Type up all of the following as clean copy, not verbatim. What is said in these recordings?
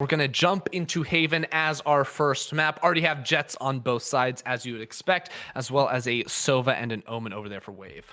We're going to jump into Haven as our first map. Already have Jets on both sides, as you would expect, as well as a Sova and an Omen over there for Wave.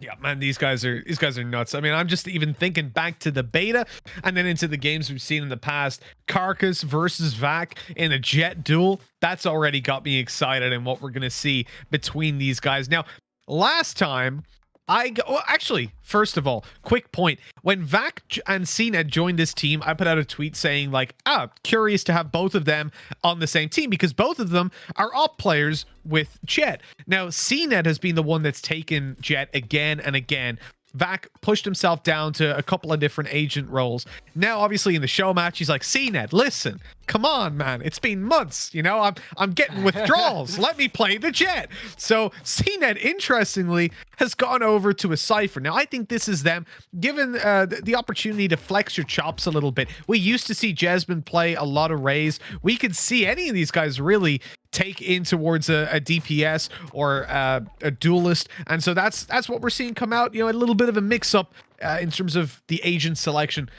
Yeah, man, these guys are nuts. I mean, I'm just even thinking back to the beta and then into the games we've seen in the past. Carcass versus Vac in a Jet duel. That's already got me excited in what we're going to see between these guys. Now, last time, actually, first of all, quick point. When Vac and CNET joined this team, I put out a tweet saying, like, curious to have both of them on the same team because both of them are op players with Jet. Now, CNET has been the one that's taken Jet again and again. Vac pushed himself down to a couple of different agent roles. Now, obviously, in the show match, he's like, CNET, listen, come on, man. It's been months. You know, I'm getting withdrawals. Let me play the Jet. So CNET, interestingly, has gone over to a Cypher. Now, I think this is them given the opportunity to flex your chops a little bit. We used to see Jasmine play a lot of Rays. We could see any of these guys really take in towards a DPS or a duelist, and so that's what we're seeing come out. You know, a little bit of a mix-up in terms of the agent selection,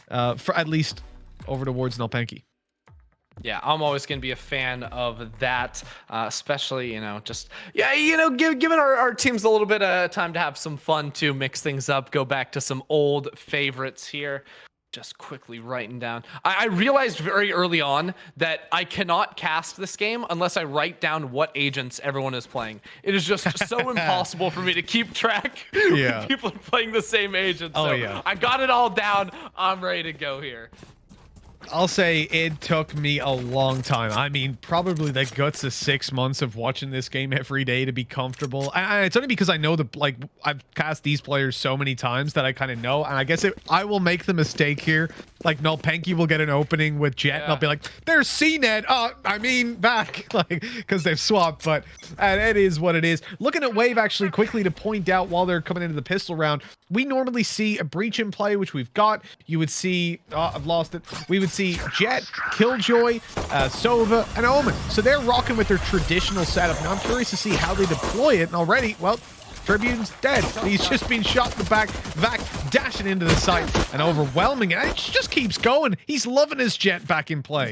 for at least over towards Nolpenki. Yeah, I'm always going to be a fan of that, especially, you know, just, yeah, you know, giving our teams a little bit of time to have some fun to mix things up, go back to some old favorites here. Just quickly writing down. I realized very early on that I cannot cast this game unless I write down what agents everyone is playing. It is just so impossible for me to keep track when people are playing the same agent. So I got it all down. I'm ready to go here. I'll say it took me a long time. I mean, probably the guts of 6 months of watching this game every day to be comfortable. And it's only because I know I've cast these players so many times that I kind of know. And I guess I will make the mistake here. Like, Nolpenki will get an opening with Jet, and I'll be like, there's CNET. I mean, Vac, like, because they've swapped. But it is what it is. Looking at Wave, actually, quickly to point out while they're coming into the pistol round, we normally see a Breach in play, which we've got. You would see, I've lost it. We would see Jet, Killjoy, Sova, and Omen. So they're rocking with their traditional setup. Now I'm curious to see how they deploy it. And already, well, Tribune's dead. He's just been shot in the back. Vac dashing into the site and overwhelming it. It just keeps going. He's loving his Jet back in play.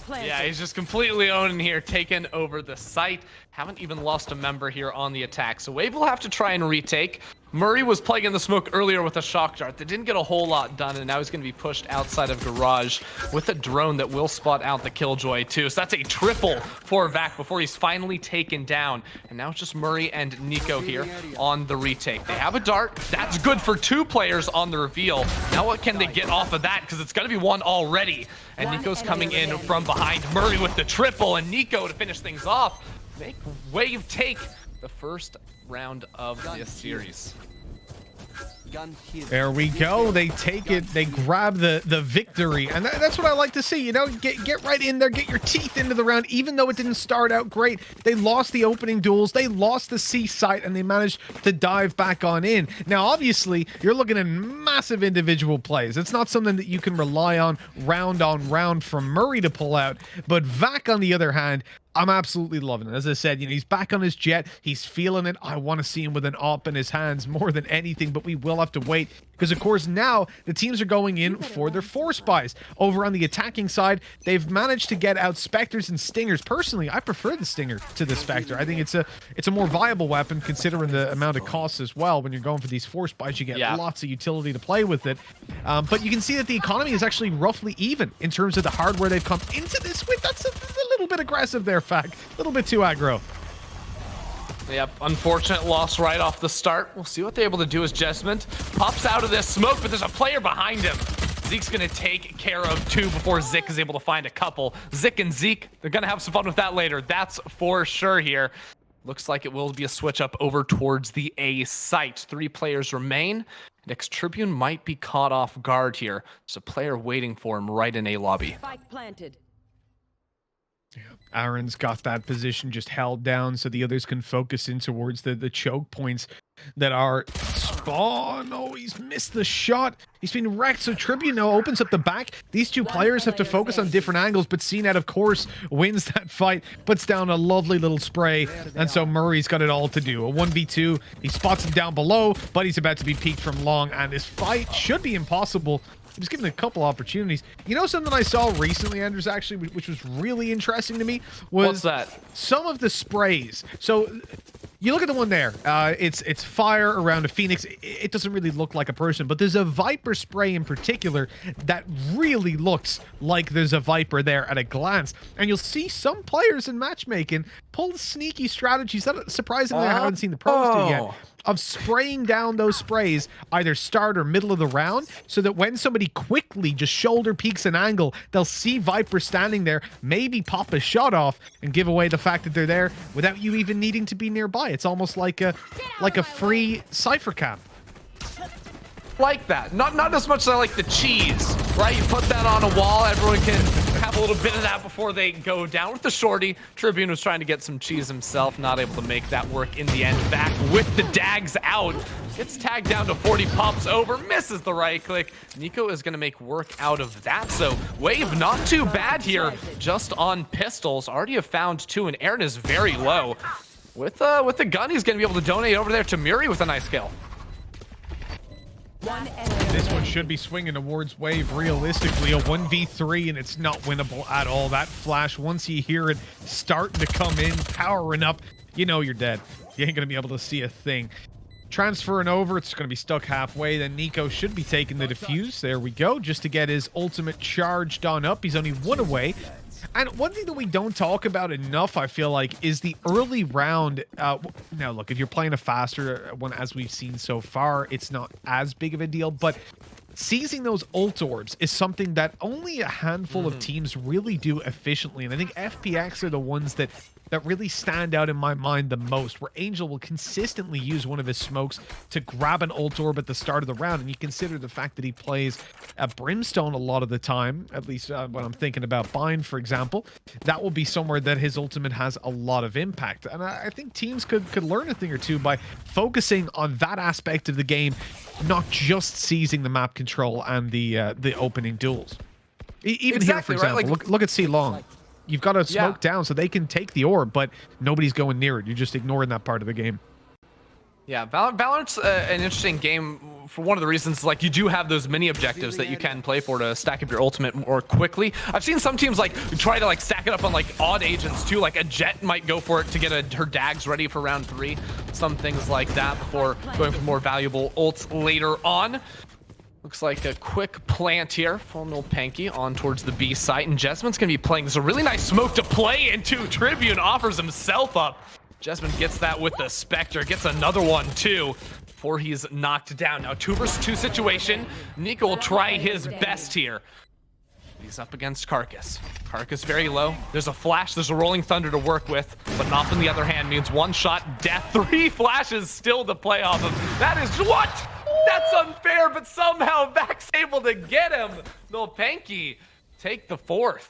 Yeah, he's just completely owning here, taking over the site. Haven't even lost a member here on the attack. So Wave will have to try and retake. Murray was playing in the smoke earlier with a shock dart that didn't get a whole lot done, and now he's going to be pushed outside of garage with a drone that will spot out the Killjoy too. So that's a triple for Vac before he's finally taken down. And now it's just Murray and Nico here on the retake. They have a dart. That's good for 2 players on the reveal. Now what can they get off of that? Because it's going to be 1 already. And Nico's coming in from behind. Murray with the triple, and Nico to finish things off. Make Wave take the first round of this series. There we go. They take it. They grab the victory, and that's what I like to see. You know, get right in there, get your teeth into the round. Even though it didn't start out great, they lost the opening duels, they lost the C site, and they managed to dive back on in. Now, obviously, you're looking at massive individual plays. It's not something that you can rely on round from Murray to pull out. But Vac, on the other hand, I'm absolutely loving it. As I said, you know, he's back on his Jet. He's feeling it. I want to see him with an op in his hands more than anything, but we will have to wait because, of course, now the teams are going in for their force buys. Over on the attacking side, they've managed to get out Spectres and Stingers. Personally, I prefer the Stinger to the Spectre. I think it's a more viable weapon considering the amount of costs as well. When you're going for these force buys, you get lots of utility to play with it. But you can see that the economy is actually roughly even in terms of the hardware they've come into this with. That's a little bit aggressive there, Fact. A little bit too aggro. Yep, unfortunate loss right off the start. We'll see what they're able to do as Jesmond pops out of this smoke, but there's a player behind him. Zeke's gonna take care of 2 before Zik is able to find a couple. Zik and Zeke, they're gonna have some fun with that later. That's for sure here. Looks like it will be a switch up over towards the A site. 3 players remain. Next Tribune might be caught off guard here. There's a player waiting for him right in A lobby. Spike planted. Aaron's got that position just held down so the others can focus in towards the choke points that are spawn. Oh, he's missed the shot. He's been wrecked. So Tribune now opens up the back. These 2 players have to focus on different angles, but CNET, of course, wins that fight, puts down a lovely little spray, and so Murray's got it all to do. A 1v2. He spots him down below, but he's about to be peeked from long, and this fight should be impossible he was given a couple opportunities. You know something I saw recently, Andrews, actually, which was really interesting to me, was What's that? some of the sprays. So you look at the one there. It's fire around a phoenix. It doesn't really look like a person, but there's a viper spray in particular that really looks like there's a viper there at a glance. And you'll see some players in matchmaking pull sneaky strategies that surprisingly I haven't seen the pros do yet, of spraying down those sprays either start or middle of the round, so that when somebody quickly just shoulder peeks an angle, they'll see Viper standing there, maybe pop a shot off and give away the fact that they're there without you even needing to be nearby. It's almost like a free Cypher cap. Like that. Not as much as I like the cheese, right? You put that on a wall, everyone can have a little bit of that before they go down. With the shorty, Tribune was trying to get some cheese himself, not able to make that work in the end. Back with the dags out, gets tagged down to 40, pops over, misses the right click. Nico is going to make work out of that, so Wave not too bad here, just on pistols. Already have found 2, and Aaron is very low. With the gun, he's going to be able to donate over there to Muri with a nice kill. This one should be swinging towards Wave realistically. A 1v3, and it's not winnable at all. That flash, once you hear it starting to come in, powering up, you know you're dead. You ain't going to be able to see a thing. Transferring over, it's going to be stuck halfway. Then Nico should be taking the defuse. There we go, just to get his ultimate charged on up. He's only 1 away. And one thing that we don't talk about enough, I feel like, is the early round. Now, look, if you're playing a faster one, as we've seen so far, it's not as big of a deal. But seizing those ult orbs is something that only a handful of teams really do efficiently. And I think FPX are the ones that really stand out in my mind the most, where Angel will consistently use one of his smokes to grab an ult orb at the start of the round. And you consider the fact that he plays Brimstone a lot of the time, at least when I'm thinking about Bind, for example, that will be somewhere that his ultimate has a lot of impact. And I think teams could learn a thing or two by focusing on that aspect of the game, not just seizing the map control and the opening duels. Even exactly, here, for example, right? Look at C Long. You've got to smoke down so they can take the orb, but nobody's going near it. You're just ignoring that part of the game. Yeah, Valorant's an interesting game for one of the reasons, like, you do have those mini objectives that you can play for to stack up your ultimate more quickly. I've seen some teams like try to like stack it up on like odd agents too, like a Jet might go for it to get her dags ready for round 3, some things like that before going for more valuable ults later on. Looks like a quick plant here from Nolpenki on towards the B site, and Jessamyn's gonna be playing. There's a really nice smoke to play into. Tribune offers himself up. Jessamyn gets that with the Spectre, gets another one too before he's knocked down. Now 2 versus 2 situation. Nico will try his best here. He's up against Carcass. Carcass very low. There's a flash, there's a Rolling Thunder to work with, but Nop on the other hand means 1 shot death. 3 flashes still to play off of. That is what? That's unfair, but somehow Vac's able to get him. Nolpenki take the 4th.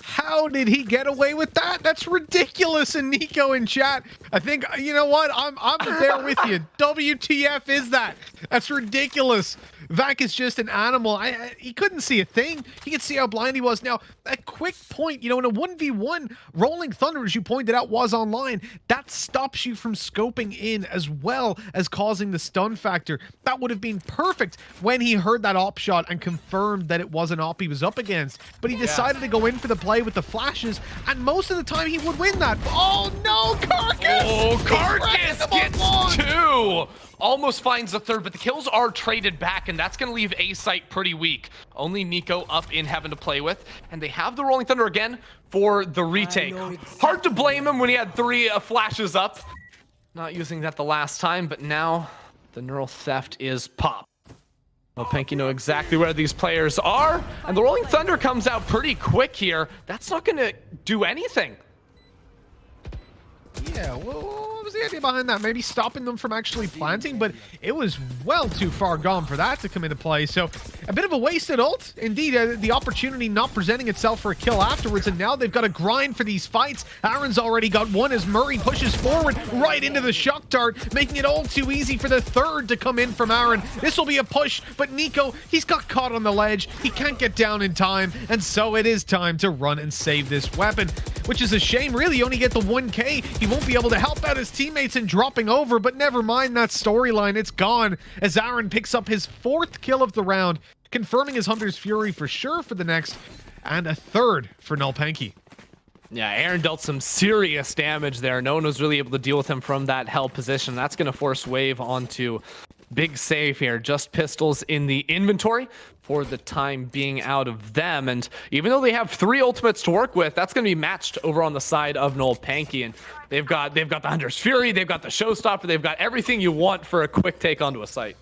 How did he get away with that? That's ridiculous. And Nico in chat, I think, you know what? I'm there with you. WTF is that? That's ridiculous. Vac is just an animal. He couldn't see a thing. He could see how blind he was. Now, a quick point, you know, in a 1v1, Rolling Thunder, as you pointed out, was online. That stops you from scoping in as well as causing the stun factor. That would have been perfect when he heard that op shot and confirmed that it was an op he was up against. But he decided to go in for the play with the flashes, and most of the time he would win that. Oh no, Carcass! Oh, Carcass gets 2! Almost finds the 3rd, but the kills are traded back, and that's going to leave A site pretty weak. Only Nico up in heaven to play with, and they have the Rolling Thunder again for the retake. Hard to blame him when he had 3 flashes up. Not using that the last time, but now the neural theft is popped. Nolpenki know exactly where these players are, and the Rolling Thunder comes out pretty quick here. That's not going to do anything. Yeah, well, what was the idea behind that? Maybe stopping them from actually planting, but it was well too far gone for that to come into play. So a bit of a wasted ult. Indeed, the opportunity not presenting itself for a kill afterwards, and now they've got to grind for these fights. Aaron's already got 1 as Murray pushes forward right into the shock dart, making it all too easy for the 3rd to come in from Aaron. This will be a push, but Nico, he's got caught on the ledge. He can't get down in time, and so it is time to run and save this weapon, which is a shame. Really, you only get the 1K. He won't be able to help out his teammates in dropping over, but never mind that storyline. It's gone as Aaron picks up his 4th kill of the round confirming his Hunter's Fury for sure for the next, and a third for Nolpenki. Yeah, Aaron dealt some serious damage there. No one was really able to deal with him from that held position. That's going to force Wave onto big save here. Just pistols in the inventory for the time being out of them. And even though they have 3 ultimates to work with, that's going to be matched over on the side of Nolpenki. And they've got the Hunter's Fury, they've got the Showstopper, they've got everything you want for a quick take onto a site.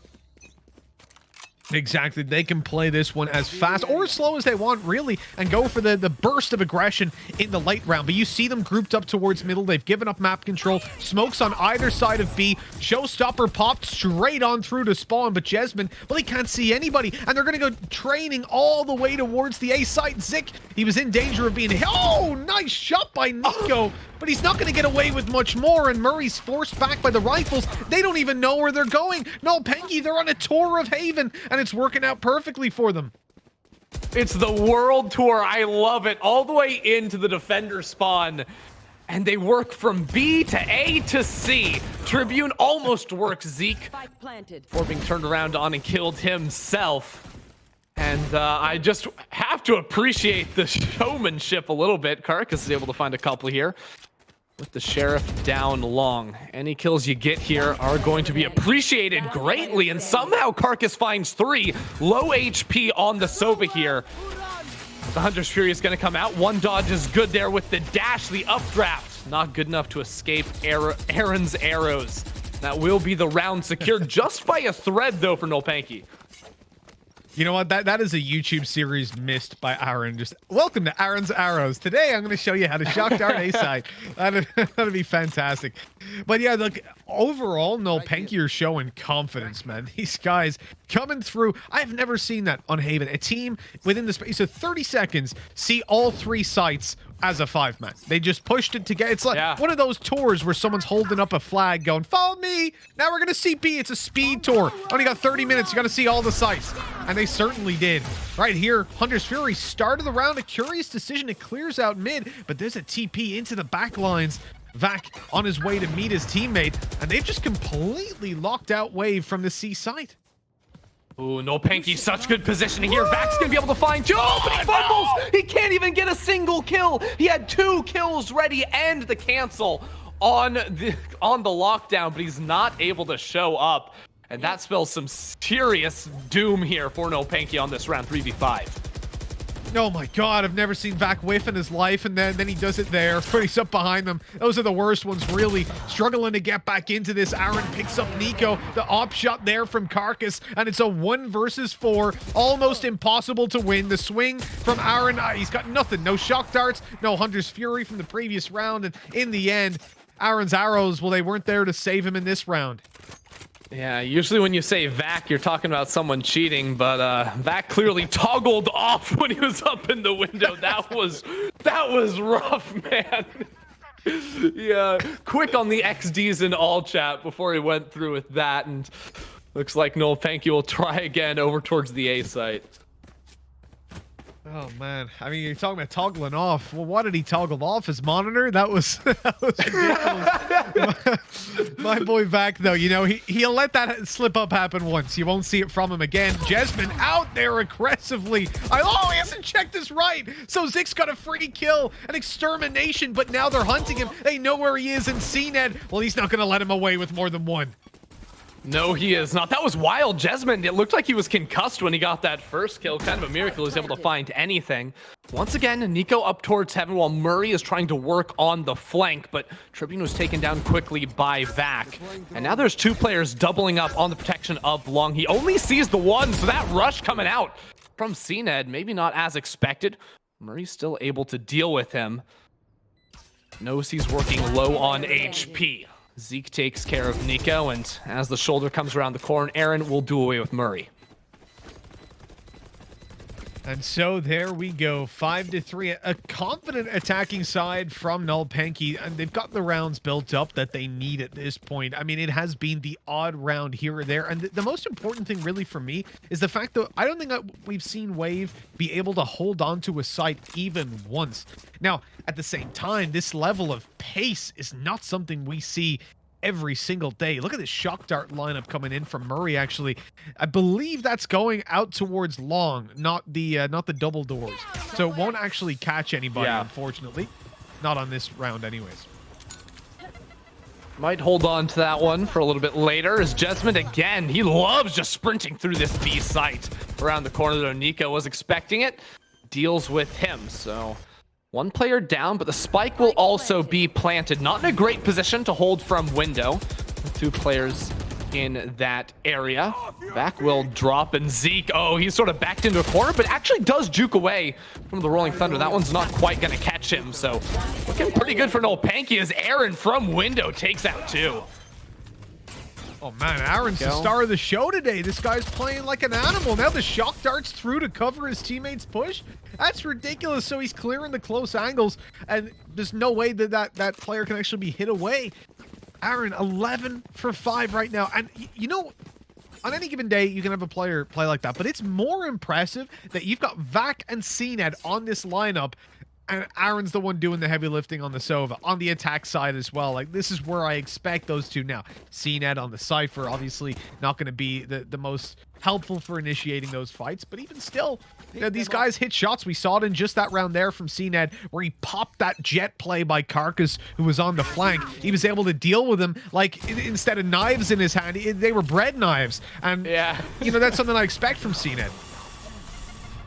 Exactly. They can play this one as fast or as slow as they want, really, and go for the burst of aggression in the late round. But you see them grouped up towards middle. They've given up map control. Smokes on either side of B. Showstopper popped straight on through to spawn, but Jesman, well, he can't see anybody, and they're going to go training all the way towards the A site. Zik, he was in danger of being hit. Oh, nice shot by Nico, but he's not going to get away with much more, and Murray's forced back by the rifles. They don't even know where they're going. Nolpenki, they're on a tour of Haven, and it's working out perfectly for them. It's the world tour. I love it. All the way into the defender spawn. And they work from B to A to C. Tribune almost works Zeke before being turned around on and killed himself. And I just have to appreciate the showmanship a little bit. Karkas is able to find a couple here with the Sheriff down long. Any kills you get here are going to be appreciated greatly, and somehow Karkas finds 3. Low HP on the Sova here. The Hunter's Fury is going to come out. One dodge is good there with the dash, the updraft. Not good enough to escape Aaron's arrows. That will be the round secured just by a thread, though, for Nolpenki. You know what? That is a YouTube series missed by Aaron. Just welcome to Aaron's Arrows. Today, I'm going to show you how to shock dart A side. That'd be fantastic. But yeah, look, overall, Nolpenki are showing confidence, man. These guys coming through. I've never seen that on Haven. A team within the space of 30 seconds see all 3 sites as a 5-man. They just pushed it together. It's like one of those tours where someone's holding up a flag going, follow me. Now we're going to see B. It's a speed tour. Only got 30 minutes. You got to see all the sites. And they certainly did. Right here, Hunter's Fury started the round. A curious decision. It clears out mid, but there's a TP into the back lines. Vac on his way to meet his teammate, and they've just completely locked out Wave from the C site. Ooh, Nolpenki, such good positioning here. Vac's gonna be able to find Joe, but he fumbles! He can't even get a single kill. He had 2 kills ready and the cancel on the lockdown, but he's not able to show up. And that spells some serious doom here for Nolpenki on this round 3v5. Oh my god, I've never seen Vac whiff in his life, and then he does it there. But he's up behind them. Those are the worst ones, really. Struggling to get back into this. Aaron picks up Nico. The op shot there from Karkas, and it's a 1 versus 4. Almost impossible to win. The swing from Aaron, he's got nothing. No shock darts, no Hunter's Fury from the previous round, and in the end, Aaron's arrows, well, they weren't there to save him in this round. Yeah, usually when you say Vac, you're talking about someone cheating, but Vac clearly toggled off when he was up in the window. That was rough, man. Yeah, quick on the XDs in all chat before he went through with that, and looks like Nolpenki will try again over towards the A site. Oh man, I mean, you're talking about toggling off. Well, why did he toggle off his monitor? That was ridiculous. my boy Vac, though, you know, he'll let that slip up happen once. You won't see it from him again. Jesman out there aggressively. He hasn't checked this right. So Zik's got a free kill, an extermination, but now they're hunting him. They know where he is in CNED. Well, he's not going to let him away with more than 1. No, he is not. That was wild. Jesman, it looked like he was concussed when he got that first kill. Kind of a miracle he was able to find anything. Once again, Nico up towards heaven while Murray is trying to work on the flank, but Tribune was taken down quickly by Vac. And now there's 2 players doubling up on the protection of long. He only sees the 1, so that rush coming out from CNED, maybe not as expected. Murray's still able to deal with him. Knows he's working low on HP. Zeke takes care of Nico, and as the shoulder comes around the corner, Aaron will do away with Murray. And so there we go, 5-3. A confident attacking side from Nolpenki, and they've got the rounds built up that they need at this point. I mean, it has been the odd round here or there, and the most important thing really for me is the fact that I don't think that we've seen Wave be able to hold on to a site even once. Now, at the same time, this level of pace is not something we see every single day. Look at this shock dart lineup coming in from Murray, actually. I believe that's going out towards long, not the double doors. So it won't actually catch anybody, unfortunately. Not on this round anyways. Might hold on to that one for a little bit later. As Jesmond again, he loves just sprinting through this B site around the corner, though Nico was expecting it. Deals with him, so one player down, but the spike will also be planted. Not in a great position to hold from window. 2 players in that area. Back will drop, and Zeke, oh, he's sort of backed into a corner, but actually does juke away from the Rolling Thunder. That one's not quite going to catch him, so looking pretty good for Nolpenki as Aaron from window takes out 2. Oh man, Aaron's the star of the show today. This guy's playing like an animal. Now the shock darts through to cover his teammates' push. That's ridiculous. So he's clearing the close angles, and there's no way that that player can actually be hit away. Aaron, 11 for 5 right now. And you know, on any given day, you can have a player play like that, but it's more impressive that you've got Vac and CNED on this lineup, and Aaron's the one doing the heavy lifting on the Sova, on the attack side as well. Like, this is where I expect those two now. CNED on the Cypher, obviously not going to be the most helpful for initiating those fights, but even still, you know, these guys hit shots. We saw it in just that round there from CNED, where he popped that jet play by Carcass, who was on the flank. He was able to deal with him, like, instead of knives in his hand, they were bread knives. And, yeah, you know, that's something I expect from CNED.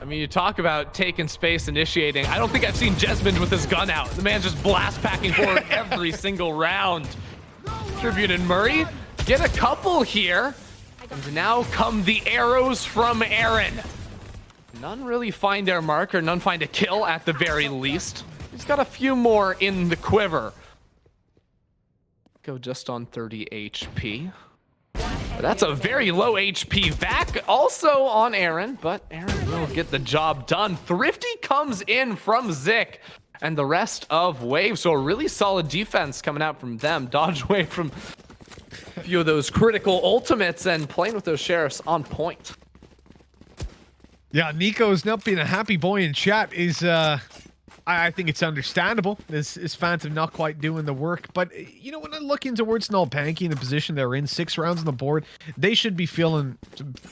I mean, you talk about taking space, initiating. I don't think I've seen Jesmond with his gun out. The man's just blast packing forward every single round. Tribune and Murray get a couple here. And now come the arrows from Aaron. None really find their mark, or none find a kill at the very least. He's got a few more in the quiver. Go just on 30 HP. That's a very low HP Vac also on Aaron, but Aaron will get the job done. Thrifty comes in from Zik and the rest of Wave, so a really solid defense coming out from them. Dodge away from a few of those critical ultimates and playing with those sheriffs on point. Yeah, Nico's not being a happy boy in chat is I think it's understandable. This is Phantom not quite doing the work, but you know, when I'm looking towards Nolpenki in the position they're in, 6 rounds on the board, they should be feeling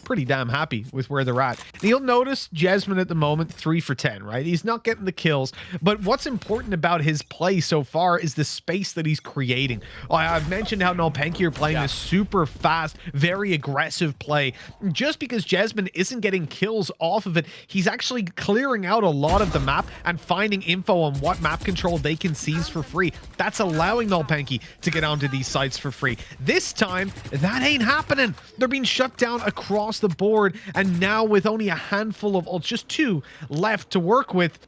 pretty damn happy with where they're at. And you'll notice Jesmond at the moment 3 for 10, right? He's not getting the kills, but what's important about his play so far is the space that he's creating. I've mentioned how Nolpenki are playing this super fast, very aggressive play. Just because Jesmond isn't getting kills off of it, he's actually clearing out a lot of the map and finding info on what map control they can seize for free. That's allowing Nolpenki to get onto these sites for free. This time, that ain't happening. They're being shut down across the board, and now with only a handful of, just 2 left to work with,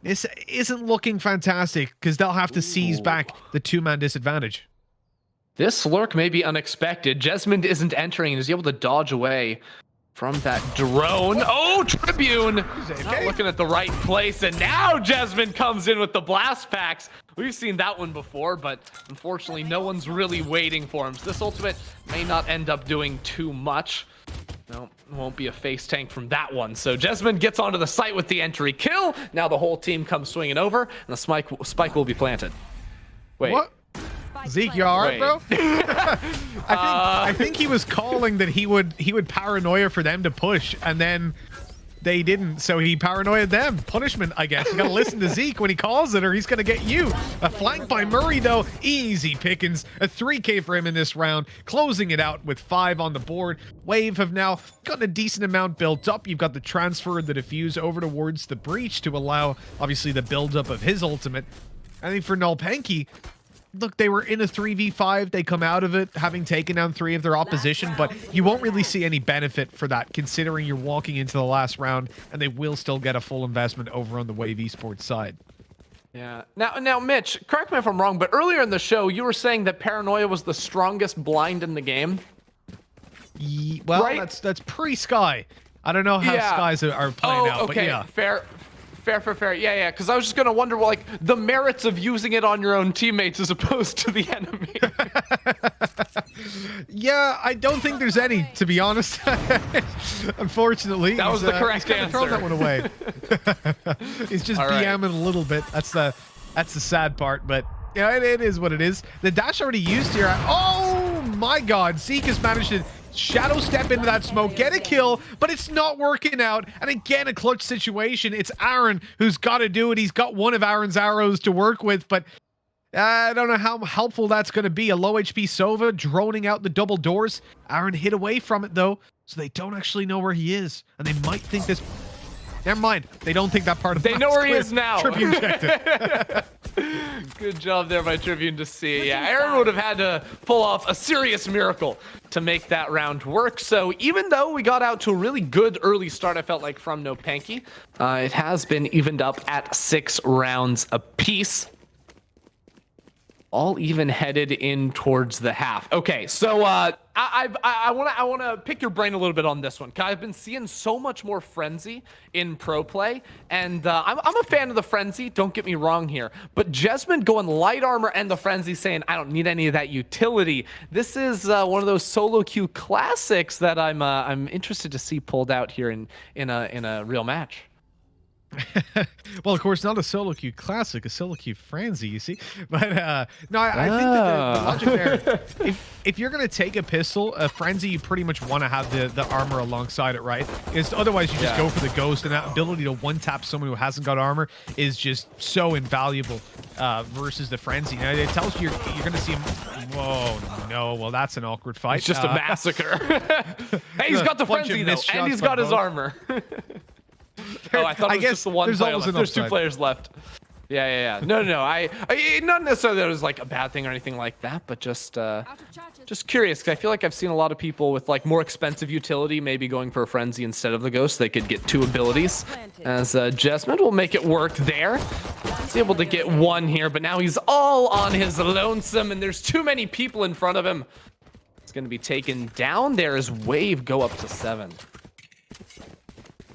this isn't looking fantastic, because they'll have to seize back the 2-man disadvantage. This lurk may be unexpected. Jesmond isn't entering and is able to dodge away from that drone. Oh, Tribune! Not looking at the right place, and now Jesmond comes in with the blast packs. We've seen that one before, but unfortunately no one's really waiting for him. So this ultimate may not end up doing too much. No, won't be a face tank from that one. So Jesmond gets onto the site with the entry kill. Now the whole team comes swinging over, and the spike will be planted. Wait. What? Zeke, you alright, bro? I think he was calling that he would paranoia for them to push, and then they didn't, so he paranoiaed them. Punishment, I guess. You gotta listen to Zeke when he calls it, or he's gonna get you. A flank by Murray, though. Easy pickings. A 3K for him in this round, closing it out with 5 on the board. Wave have now gotten a decent amount built up. You've got the transfer, the defuse over towards the breach to allow, obviously, the build-up of his ultimate. I think for Nolpenki, look, they were in a 3v5. They come out of it having taken down 3 of their opposition, but you won't really see any benefit for that, considering you're walking into the last round, and they will still get a full investment over on the Wave Esports side. Yeah. Now, Mitch, correct me if I'm wrong, but earlier in the show, you were saying that Paranoia was the strongest blind in the game. Well, right? that's pre-Sky. I don't know how Skies are playing out, okay. but yeah. Fair. Yeah, because I was just going to wonder, well, like, the merits of using it on your own teammates as opposed to the enemy. Yeah, I don't think there's any, to be honest. Unfortunately. That was the correct answer. Throw that one away. He's just BMing a little bit. That's the sad part, but Yeah, it is what it is. The dash already used here. Oh my god. Zeke has managed to shadow step into that smoke, get a kill, but it's not working out. And again, a clutch situation. It's Aaron who's got to do it. He's got one of Aaron's arrows to work with, but I don't know how helpful that's going to be. A low HP Sova droning out the double doors. Aaron hid away from it though, so they don't actually know where he is. And they might think this... Never mind. They don't think that part of the They know where he is now. Tribune checked it. Good job there by Tribune to see. Yeah, Aaron would have had to pull off a serious miracle to make that round work. So even though we got out to a really good early start, I felt like from Nolpenki, it has been evened up at 6 rounds apiece. All even headed in towards the half. Okay, so I want to pick your brain a little bit on this one. Cause I've been seeing so much more frenzy in pro play, and I'm a fan of the frenzy. Don't get me wrong here, but Jesmond going light armor and the frenzy, saying I don't need any of that utility. This is one of those solo queue classics that I'm interested to see pulled out here in a real match. Well, of course, not a solo queue classic, a solo queue frenzy, you see. But no, I think that the logic there, if you're going to take a pistol, a frenzy, you pretty much want to have the armor alongside it, right? Because otherwise you just go for the ghost, and that ability to one-tap someone who hasn't got armor is just so invaluable versus the frenzy. Now, it tells you you're going to see him. Whoa, no. Well, that's an awkward fight. It's just a massacre. Hey, he's got the frenzy, though, and he's got his armor. Oh, I thought it was just the one player left. There's 2 players left. Yeah. No. I not necessarily that it was like a bad thing or anything like that, but just curious, because I feel like I've seen a lot of people with like more expensive utility maybe going for a frenzy instead of the ghost. They could get 2 abilities, as Jesmond will make it work there. He's able to get 1 here, but now he's all on his lonesome, and there's too many people in front of him. It's going to be taken down. There is Wave go up to 7.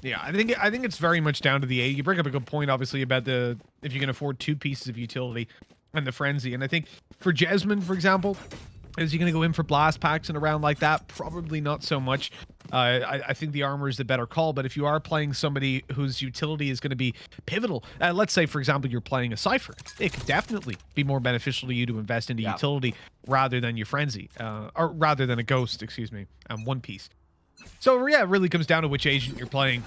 Yeah, I think it's very much down to the A. You bring up a good point, obviously, about if you can afford 2 pieces of utility and the frenzy. And I think for Jesmond, for example, is he going to go in for blast packs in a round like that? Probably not so much. I think the armor is the better call. But if you are playing somebody whose utility is going to be pivotal, let's say, for example, you're playing a Cypher, it could definitely be more beneficial to you to invest into utility rather than your frenzy, or rather than a ghost, excuse me, 1 piece. So, yeah, it really comes down to which agent you're playing.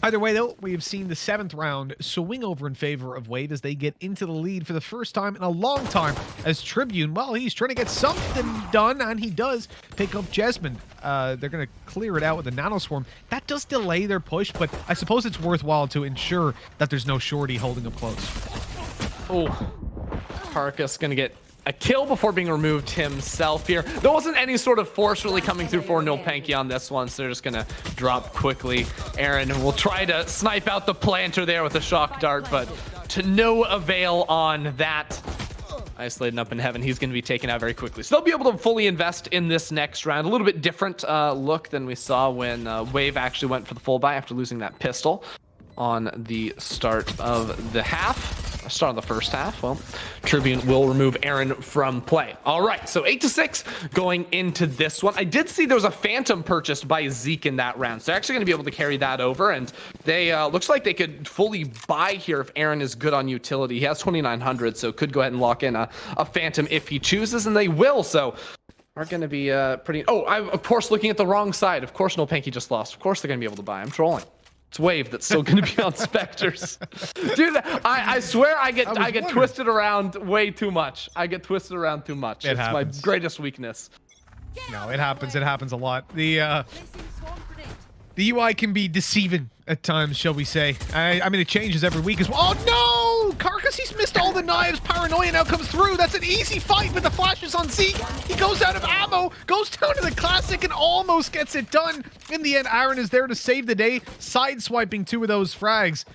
Either way, though, we have seen the 7th round swing over in favor of Wave as they get into the lead for the first time in a long time, as Tribune, well, he's trying to get something done, and he does pick up Jesmond. They're going to clear it out with a nanoswarm. That does delay their push, but I suppose it's worthwhile to ensure that there's no shorty holding up close. Oh, Carcass going to get a kill before being removed himself here. There wasn't any sort of force really coming through for Nolpenki on this one, so they're just gonna drop quickly. Aaron will try to snipe out the planter there with a shock dart, but to no avail on that. Isolated up in heaven, he's going to be taken out very quickly. So they'll be able to fully invest in this next round. A little bit different look than we saw when Wave actually went for the full buy after losing that pistol on the start of the half. Start of the first half. Well, Tribune will remove Aaron from play. All right, so 8-6 going into this one. I did see there was a Phantom purchased by Zeke in that round, so they're actually going to be able to carry that over, and they looks like they could fully buy here if Aaron is good on utility. He has 2,900, so could go ahead and lock in a Phantom if he chooses, and they will. So are going to be pretty... Oh, I'm, of course, looking at the wrong side. Of course, Nolpenki just lost. Of course, they're going to be able to buy. I'm trolling. It's Wave that's still going to be on Spectres. Dude, I swear I get twisted around way too much. I get twisted around too much. It's my greatest weakness. No, it happens. It happens a lot. The UI can be deceiving at times, shall we say. I mean, it changes every week as well. Oh, no! Carcass, he's missed all the knives. Paranoia now comes through. That's an easy fight with the flashes on Zeke. He goes out of ammo, goes down to the classic, and almost gets it done. In the end, Aaron is there to save the day, sideswiping 2 of those frags.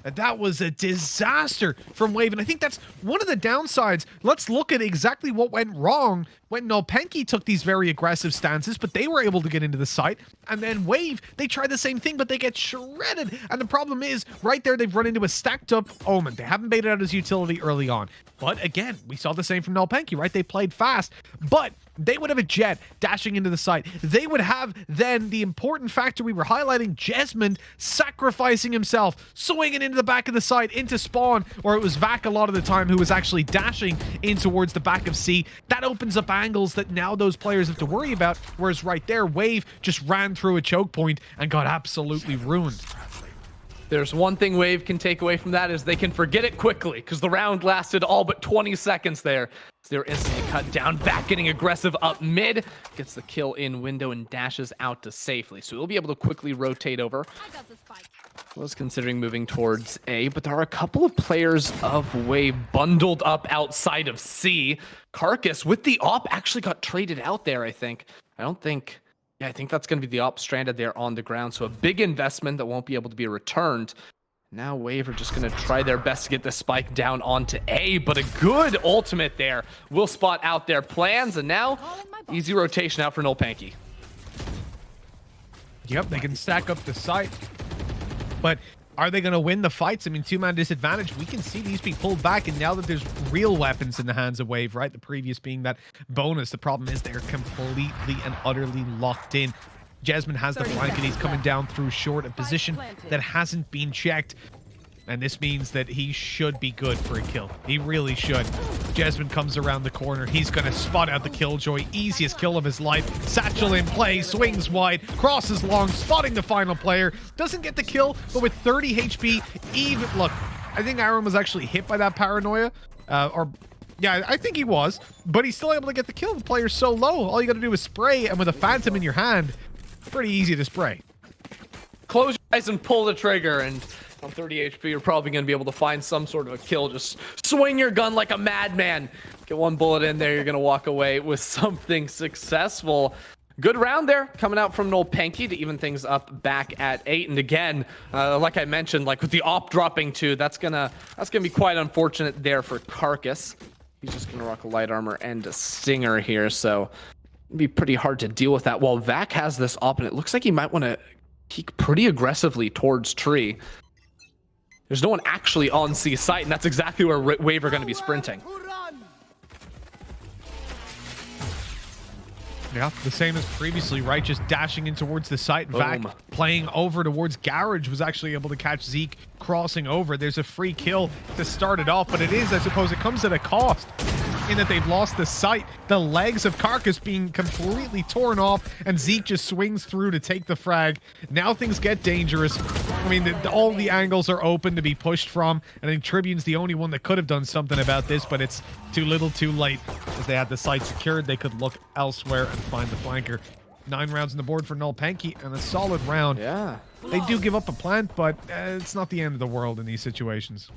That was a disaster from Wave, and I think that's one of the downsides. Let's look at exactly what went wrong when Nolpenki took these very aggressive stances, but they were able to get into the site. And then Wave, they tried the same thing, but they get shredded. And the problem is, right there, they've run into a stacked up Omen. They haven't baited out his utility early on. But again, we saw the same from Nolpenki, right? They played fast, but They would have a Jet dashing into the site. They would have then the important factor we were highlighting, Jesmond sacrificing himself, swinging into the back of the site, into spawn, or it was Vac a lot of the time who was actually dashing in towards the back of C. That opens up angles that now those players have to worry about, whereas right there, Wave just ran through a choke point and got absolutely ruined. There's one thing Wave can take away from that is they can forget it quickly because the round lasted all but 20 seconds there. So they're instantly cut down. Vac getting aggressive up mid. Gets the kill in window and dashes out to safely. So he'll be able to quickly rotate over. Was considering moving towards A, but there are a couple of players of Wave bundled up outside of C. Carcass with the op actually got traded out there, I think. I think that's going to be the op stranded there on the ground. So a big investment that won't be able to be returned. Now Wave are just going to try their best to get the spike down onto A, but a good ultimate there will spot out their plans. And now easy rotation out for Nolpenki. Yep, they can stack up the site. But are they going to win the fights? I mean, two-man disadvantage. We can see these being pulled back, and now that there's real weapons in the hands of Wave, right? The previous being that bonus. The problem is they're completely and utterly locked in. Jesmond has the flank, and he's coming down through short, a position that hasn't been checked. And this means that he should be good for a kill. He really should. Jesmond comes around the corner. He's going to spot out the Killjoy. Easiest kill of his life. Satchel in play. Swings wide. Crosses long. Spotting the final player. Doesn't get the kill, but with 30 HP, even... Look, I think Aaron was actually hit by that paranoia. Yeah, I think he was. But he's still able to get the kill. The player's so low. All you got to do is spray, and with a Phantom in your hand, pretty easy to spray. Close your eyes and pull the trigger, and... on 30 HP, you're probably going to be able to find some sort of a kill. Just swing your gun like a madman. Get one bullet in there, you're going to walk away with something successful. Good round there coming out from Nolpenki to even things up back at 8. And again, like I mentioned, like with the op dropping 2, that's gonna be quite unfortunate there for Carcass. He's just going to rock a light armor and a stinger here, so it'd be pretty hard to deal with that. While Vac has this op, and it looks like he might want to peek pretty aggressively towards tree. There's no one actually on C site, and that's exactly where Wave are going to be sprinting. Yeah, the same as previously, right? Just dashing in towards the site. Vac playing over towards Garage was actually able to catch Zeke crossing over. There's a free kill to start it off, but it is, I suppose, it comes at a cost in that they've lost the sight. The legs of Carcass being completely torn off, and Zeke just swings through to take the frag. Now things get dangerous. I mean, all the angles are open to be pushed from, and I think Tribune's the only one that could have done something about this, but it's too little too late. As they had the site secured, they could look elsewhere and find the flanker. 9 rounds on the board for Nolpenki, and a solid round. Yeah. They do give up a plant, but it's not the end of the world in these situations.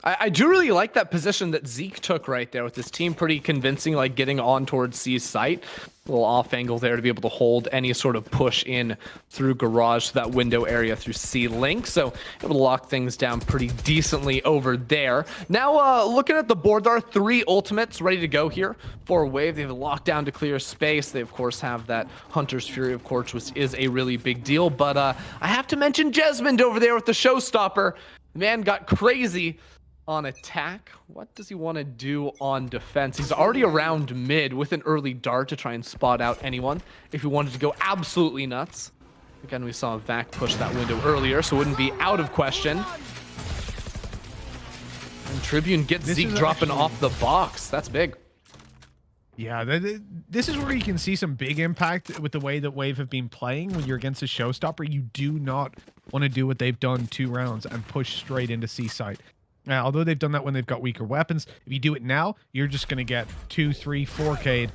I do really like that position that Zeke took right there with his team pretty convincing, like getting on towards C's site. A little off angle there to be able to hold any sort of push in through garage to that window area through C link. So able to lock things down pretty decently over there. Now looking at the board, there are 3 ultimates ready to go here for Wave. They have a lockdown to clear space. They of course have that Hunter's Fury, of course, which is a really big deal. But I have to mention Jesmond over there with the showstopper. The man got crazy on attack. What does he want to do on defense? He's already around mid with an early dart to try and spot out anyone if he wanted to go absolutely nuts. Again, we saw Vac push that window earlier, so it wouldn't be out of question. And Tribune gets Zeke dropping off the box. That's big. Yeah, this is where you can see some big impact with the way that Wave have been playing. When you're against a showstopper, you do not want to do what they've done 2 rounds and push straight into C site. Although they've done that when they've got weaker weapons, if you do it now, you're just going to get 2, 3, 4K'd,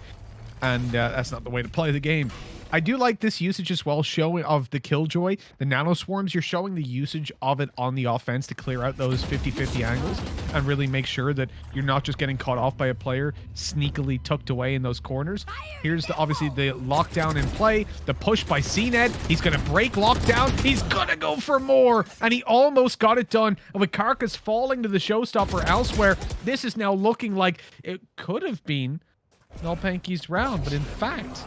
and that's not the way to play the game. I do like this usage as well, showing of the Killjoy, the Nano Swarms. You're showing the usage of it on the offense to clear out those 50-50 angles and really make sure that you're not just getting caught off by a player sneakily tucked away in those corners. Here's obviously the lockdown in play, the push by CNED. He's going to break lockdown. He's going to go for more, and he almost got it done. And with Carcass falling to the showstopper elsewhere, this is now looking like it could have been Nolpenki's round, but in fact,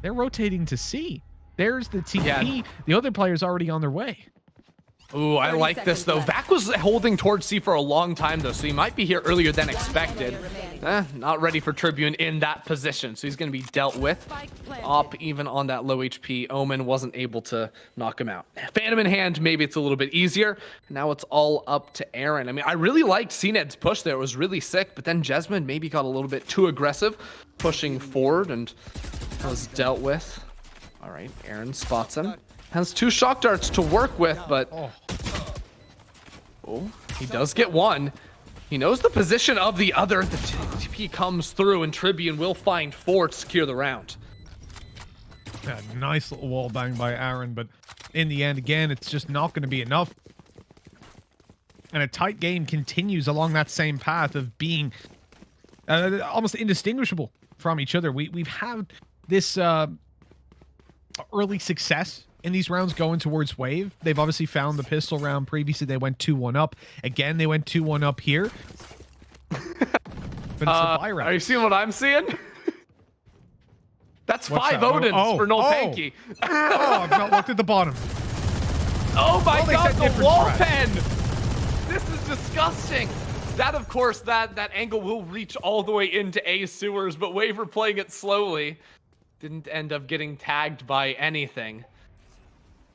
they're rotating to C. There's the TP. Yeah. The other player's already on their way. Ooh, I like this though. Vac was holding towards C for a long time though, so he might be here earlier than expected. Not ready for Tribune in that position, so he's going to be dealt with. Op even on that low HP. Omen wasn't able to knock him out. Phantom in hand, maybe it's a little bit easier. Now it's all up to Aaron. I mean, I really liked CNED's push there. It was really sick, but then Jesmond maybe got a little bit too aggressive, pushing forward, and was dealt with. All right, Aaron spots him. Has 2 shock darts to work with, but oh, he does get one. He knows the position of the other. The TP comes through, and Tribune will find 4 to secure the round. Yeah, nice little wall bang by Aaron, but in the end, again, it's just not going to be enough. And a tight game continues along that same path of being almost indistinguishable from each other. We've had this early success in these rounds going towards Wave. They've obviously found the pistol round. Previously, they went 2-1 up. Again, they went 2-1 up here. But it's the buy round. Are you seeing what I'm seeing? That's What's 5 that? Odins for Nolpenki. Oh, I've not looked at the bottom. Oh my god, said the wall threat. pen! This is disgusting. That, of course, that angle will reach all the way into A sewers, but Waver playing it slowly didn't end up getting tagged by anything.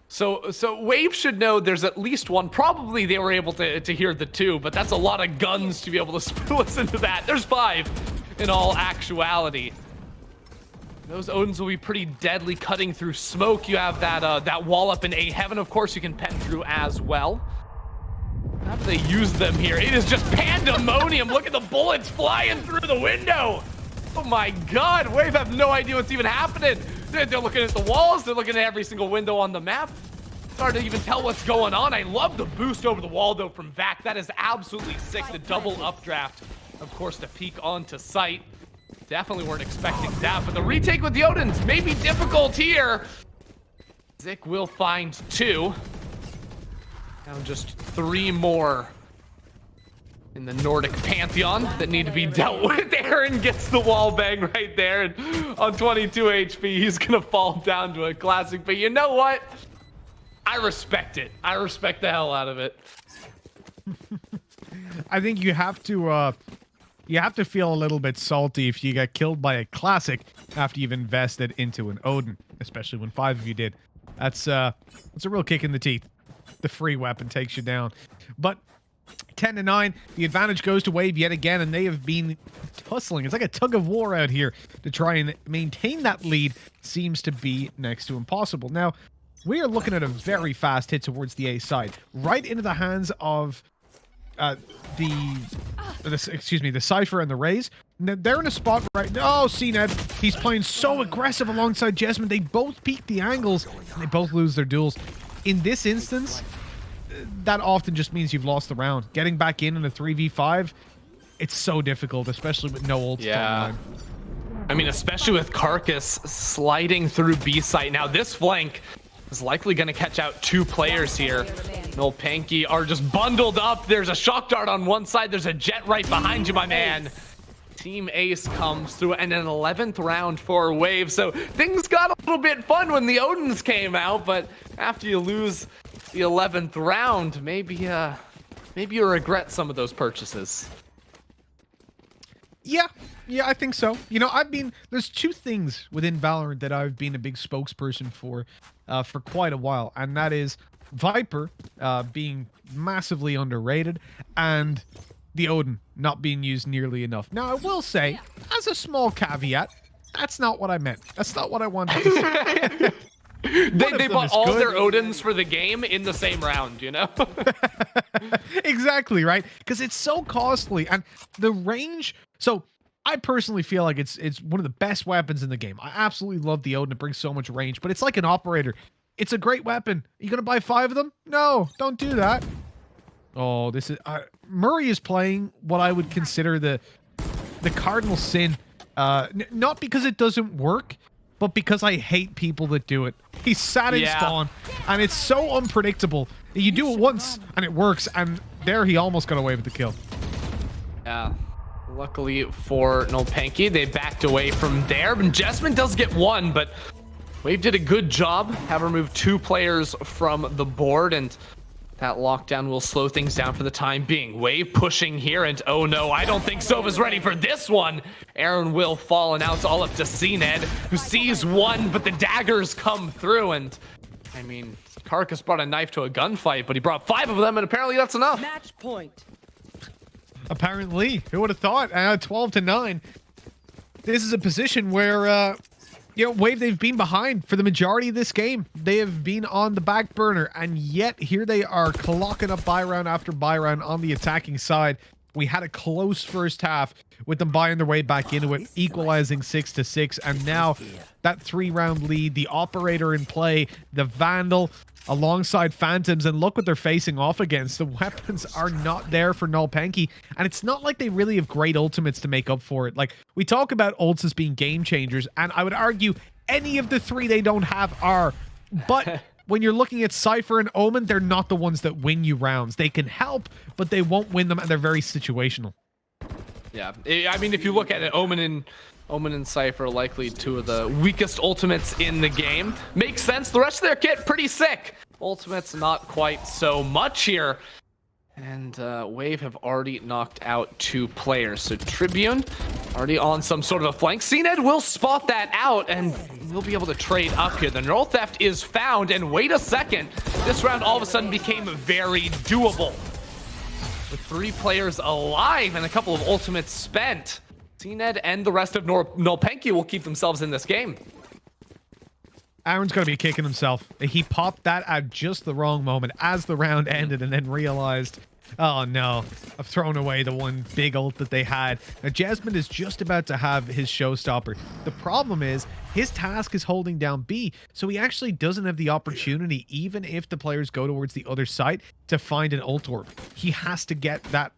So Wave should know there's at least one. Probably they were able to hear the 2, but that's a lot of guns to be able to listen to that. There's 5 in all actuality. Those Odins will be pretty deadly cutting through smoke. You have that wall up in A heaven, of course, you can pen through as well. How do they use them here? It is just pandemonium. Look at the bullets flying through the window. Oh my god, Wave have no idea what's even happening. They're looking at the walls, they're looking at every single window on the map. It's hard to even tell what's going on. I love the boost over the wall though from Vac. That is absolutely sick. The double updraft, of course, to peek onto sight. Definitely weren't expecting that, but the retake with the Odins may be difficult here. Zik will find 2. Now just 3 more in the Nordic Pantheon that need to be dealt with. Aaron gets the wall bang right there, and on 22 HP, he's gonna fall down to a classic. But you know what? I respect it. I respect the hell out of it. I think you have to feel a little bit salty if you get killed by a classic after you've invested into an Odin, especially when 5 of you did. That's a real kick in the teeth. The free weapon takes you down. But 10-9, the advantage goes to Wave yet again, and they have been tussling. It's like a tug of war out here to try and maintain that lead. Seems to be next to impossible. Now, we are looking at a very fast hit towards the A side, right into the hands of the Cypher and the Rays. Now, they're in a spot right now. Oh, CNED, he's playing so aggressive alongside Jesmond. They both peak the angles, and they both lose their duels. In this instance, that often just means you've lost the round. Getting back in a 3v5, it's so difficult, especially with no ults. Yeah. I mean, especially with Carcass sliding through B site. Now, this flank is likely going to catch out 2 players here. Nolpenki are just bundled up. There's a shock dart on one side. There's a jet right behind you, my man. Team Ace comes through, and an 11th round for Wave. So things got a little bit fun when the Odins came out, but after you lose the 11th round, maybe you regret some of those purchases. Yeah, I think so. You know, there's 2 things within Valorant that I've been a big spokesperson for quite a while, and that is Viper being massively underrated, and the Odin not being used nearly enough. Now, I will say, as a small caveat, that's not what I meant. That's not what I wanted to say. They bought all their Odins for the game in the same round, you know? Exactly, right? Because it's so costly, and the range... So, I personally feel like it's one of the best weapons in the game. I absolutely love the Odin. It brings so much range, but it's like an operator. It's a great weapon. Are you going to buy 5 of them? No, don't do that. Oh, this is... Murray is playing what I would consider the cardinal sin. Not because it doesn't work, but because I hate people that do it. He's sat in spawn, and it's so unpredictable. You do it once, and it works, and there he almost got away with the kill. Yeah. Luckily for Nolpenki, they backed away from there. And Jesmond does get 1, but Wave did a good job. Have removed 2 players from the board, and That lockdown will slow things down for the time being. Wave pushing here, and oh no, I don't think Sova's ready for this one. Aaron will fall, and now it's all up to CNED, who sees one, but the daggers come through, and I mean, Carcass brought a knife to a gunfight, but he brought 5 of them, and apparently that's enough. Match point. Apparently, who would have thought? 12-9. This is a position where, you know, Wave, they've been behind for the majority of this game. They have been on the back burner, and yet here they are clocking up buy round after buy round on the attacking side. We had a close first half with them buying their way back into it, equalizing 6-6, and now that 3-round lead, the operator in play, the Vandal alongside Phantoms, and look what they're facing off against. The weapons are not there for Nolpenki, and it's not like they really have great ultimates to make up for it. Like, we talk about ults as being game changers, and I would argue any of the 3 they don't have are, but when you're looking at Cypher and Omen, they're not the ones that win you rounds. They can help, but they won't win them, and they're very situational. Yeah, I mean, if you look at it, Omen and Cypher are likely 2 of the weakest ultimates in the game. Makes sense. The rest of their kit, pretty sick. Ultimates, not quite so much here. And Wave have already knocked out 2 players. So Tribune already on some sort of a flank. CNED will spot that out, and we'll be able to trade up here. The Neural Theft is found, and wait a second. This round all of a sudden became very doable. With 3 players alive and a couple of ultimates spent, CNED and the rest of Nolpenki will keep themselves in this game. Aaron's going to be kicking himself. He popped that at just the wrong moment as the round ended, and then realized, oh no, I've thrown away the one big ult that they had. Now, Jasmine is just about to have his showstopper. The problem is, his task is holding down B, so he actually doesn't have the opportunity, even if the players go towards the other side, to find an ult orb. He has to get that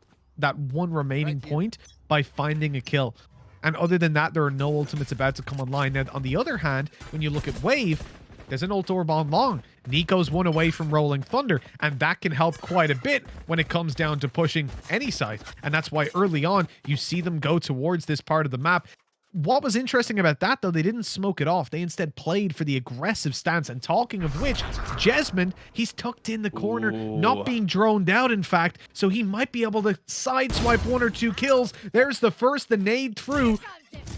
one remaining point by finding a kill. And other than that, there are no ultimates about to come online. Now, on the other hand, when you look at Wave, there's an ult orb on long. Nico's 1 away from Rolling Thunder, and that can help quite a bit when it comes down to pushing any side. And that's why early on, you see them go towards this part of the map. What was interesting about that, though, they didn't smoke it off. They instead played for the aggressive stance. And talking of which, Jesmond, he's tucked in the corner, not being droned out, in fact, so he might be able to sideswipe 1 or 2 kills. There's the first, the nade through,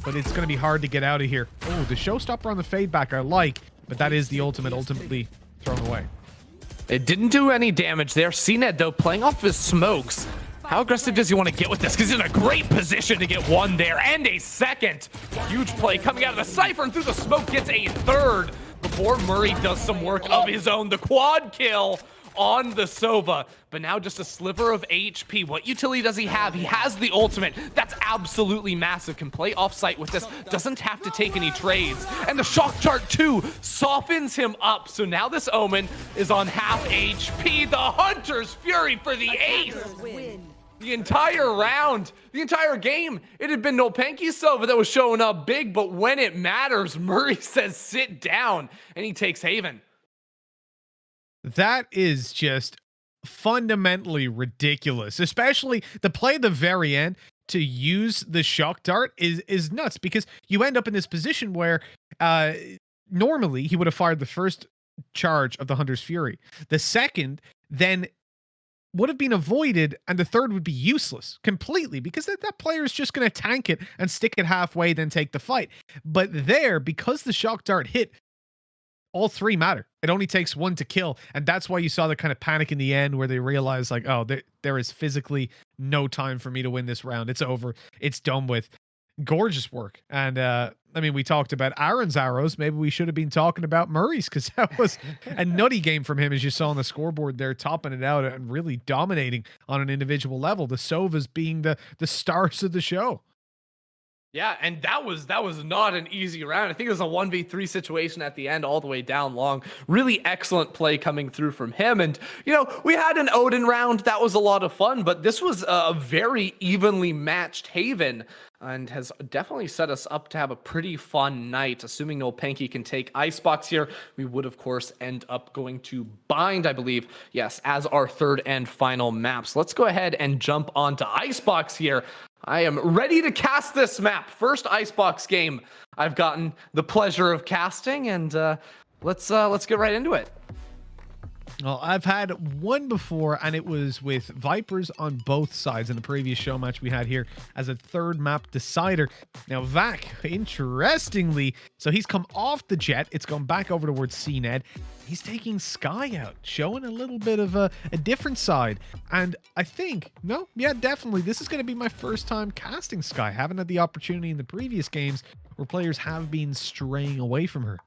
but it's going to be hard to get out of here. Oh, the showstopper on the fade back I like, but that is the ultimate ultimately thrown away. It didn't do any damage there. CNED, though, playing off his smokes. How aggressive does he want to get with this? Because he's in a great position to get 1 there and a second. Huge play coming out of the Cypher, and through the smoke gets a 3rd before Murray does some work of his own. The quad kill on the Sova, but now just a sliver of HP. What utility does he have? He has the ultimate. That's absolutely massive. Can play offsite with this. Doesn't have to take any trades. And the shock chart too softens him up. So now this Omen is on half HP. The Hunter's Fury for the ace. The entire round, the entire game, it had been Nolpenki Sova that was showing up big, but when it matters, Murray says sit down, and he takes Haven. That is just fundamentally ridiculous, especially the play at the very end to use the shock dart is nuts, because you end up in this position where normally he would have fired the first charge of the Hunter's Fury. The second then would have been avoided, and the third would be useless completely, because that player is just going to tank it and stick it halfway, then take the fight. But there, because the shock dart hit, all 3 matter. It only takes 1 to kill, and that's why you saw the kind of panic in the end where they realized, like, oh, there is physically no time for me to win this round. It's over. It's done with. Gorgeous work. And I mean, we talked about Aaron's arrows. Maybe we should have been talking about Murray's, because that was a nutty game from him, as you saw on the scoreboard there, topping it out and really dominating on an individual level. The Sovas being the stars of the show. Yeah, and that was not an easy round. I think it was a 1v3 situation at the end, all the way down long. Really excellent play coming through from him. And, you know, we had an Odin round. That was a lot of fun, but this was a very evenly matched Haven, and has definitely set us up to have a pretty fun night. Assuming Nolpenki can take Icebox here, we would, of course, end up going to Bind, I believe, yes, as our 3rd and final map. So let's go ahead and jump onto Icebox here. I am ready to cast this map. First Icebox game I've gotten the pleasure of casting, and let's get right into it. Well, I've had one before, and it was with Vipers on both sides in the previous show match we had here as a third map decider. Now, Vac, interestingly, so he's come off the Jet. It's gone back over towards CNED. He's taking Sky out, showing a little bit of a different side. And I think, no, yeah, definitely, this is going to be my first time casting Sky. Haven't had the opportunity in the previous games where players have been straying away from her.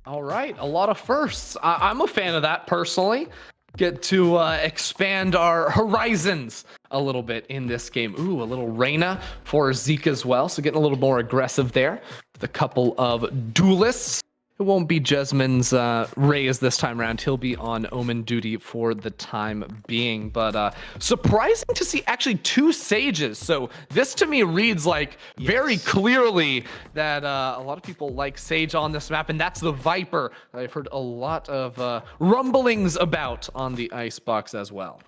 All right, a lot of firsts. I'm a fan of that personally. Get to expand our horizons a little bit in this game. Ooh, a little Reyna for Zeke as well. So getting a little more aggressive there with a couple of duelists. It won't be Jesmond's Raze this time around. He'll be on Omen duty for the time being. But surprising to see actually 2 Sages. So this to me reads like very clearly that a lot of people like Sage on this map. And that's the Viper that I've heard a lot of rumblings about on the Icebox as well.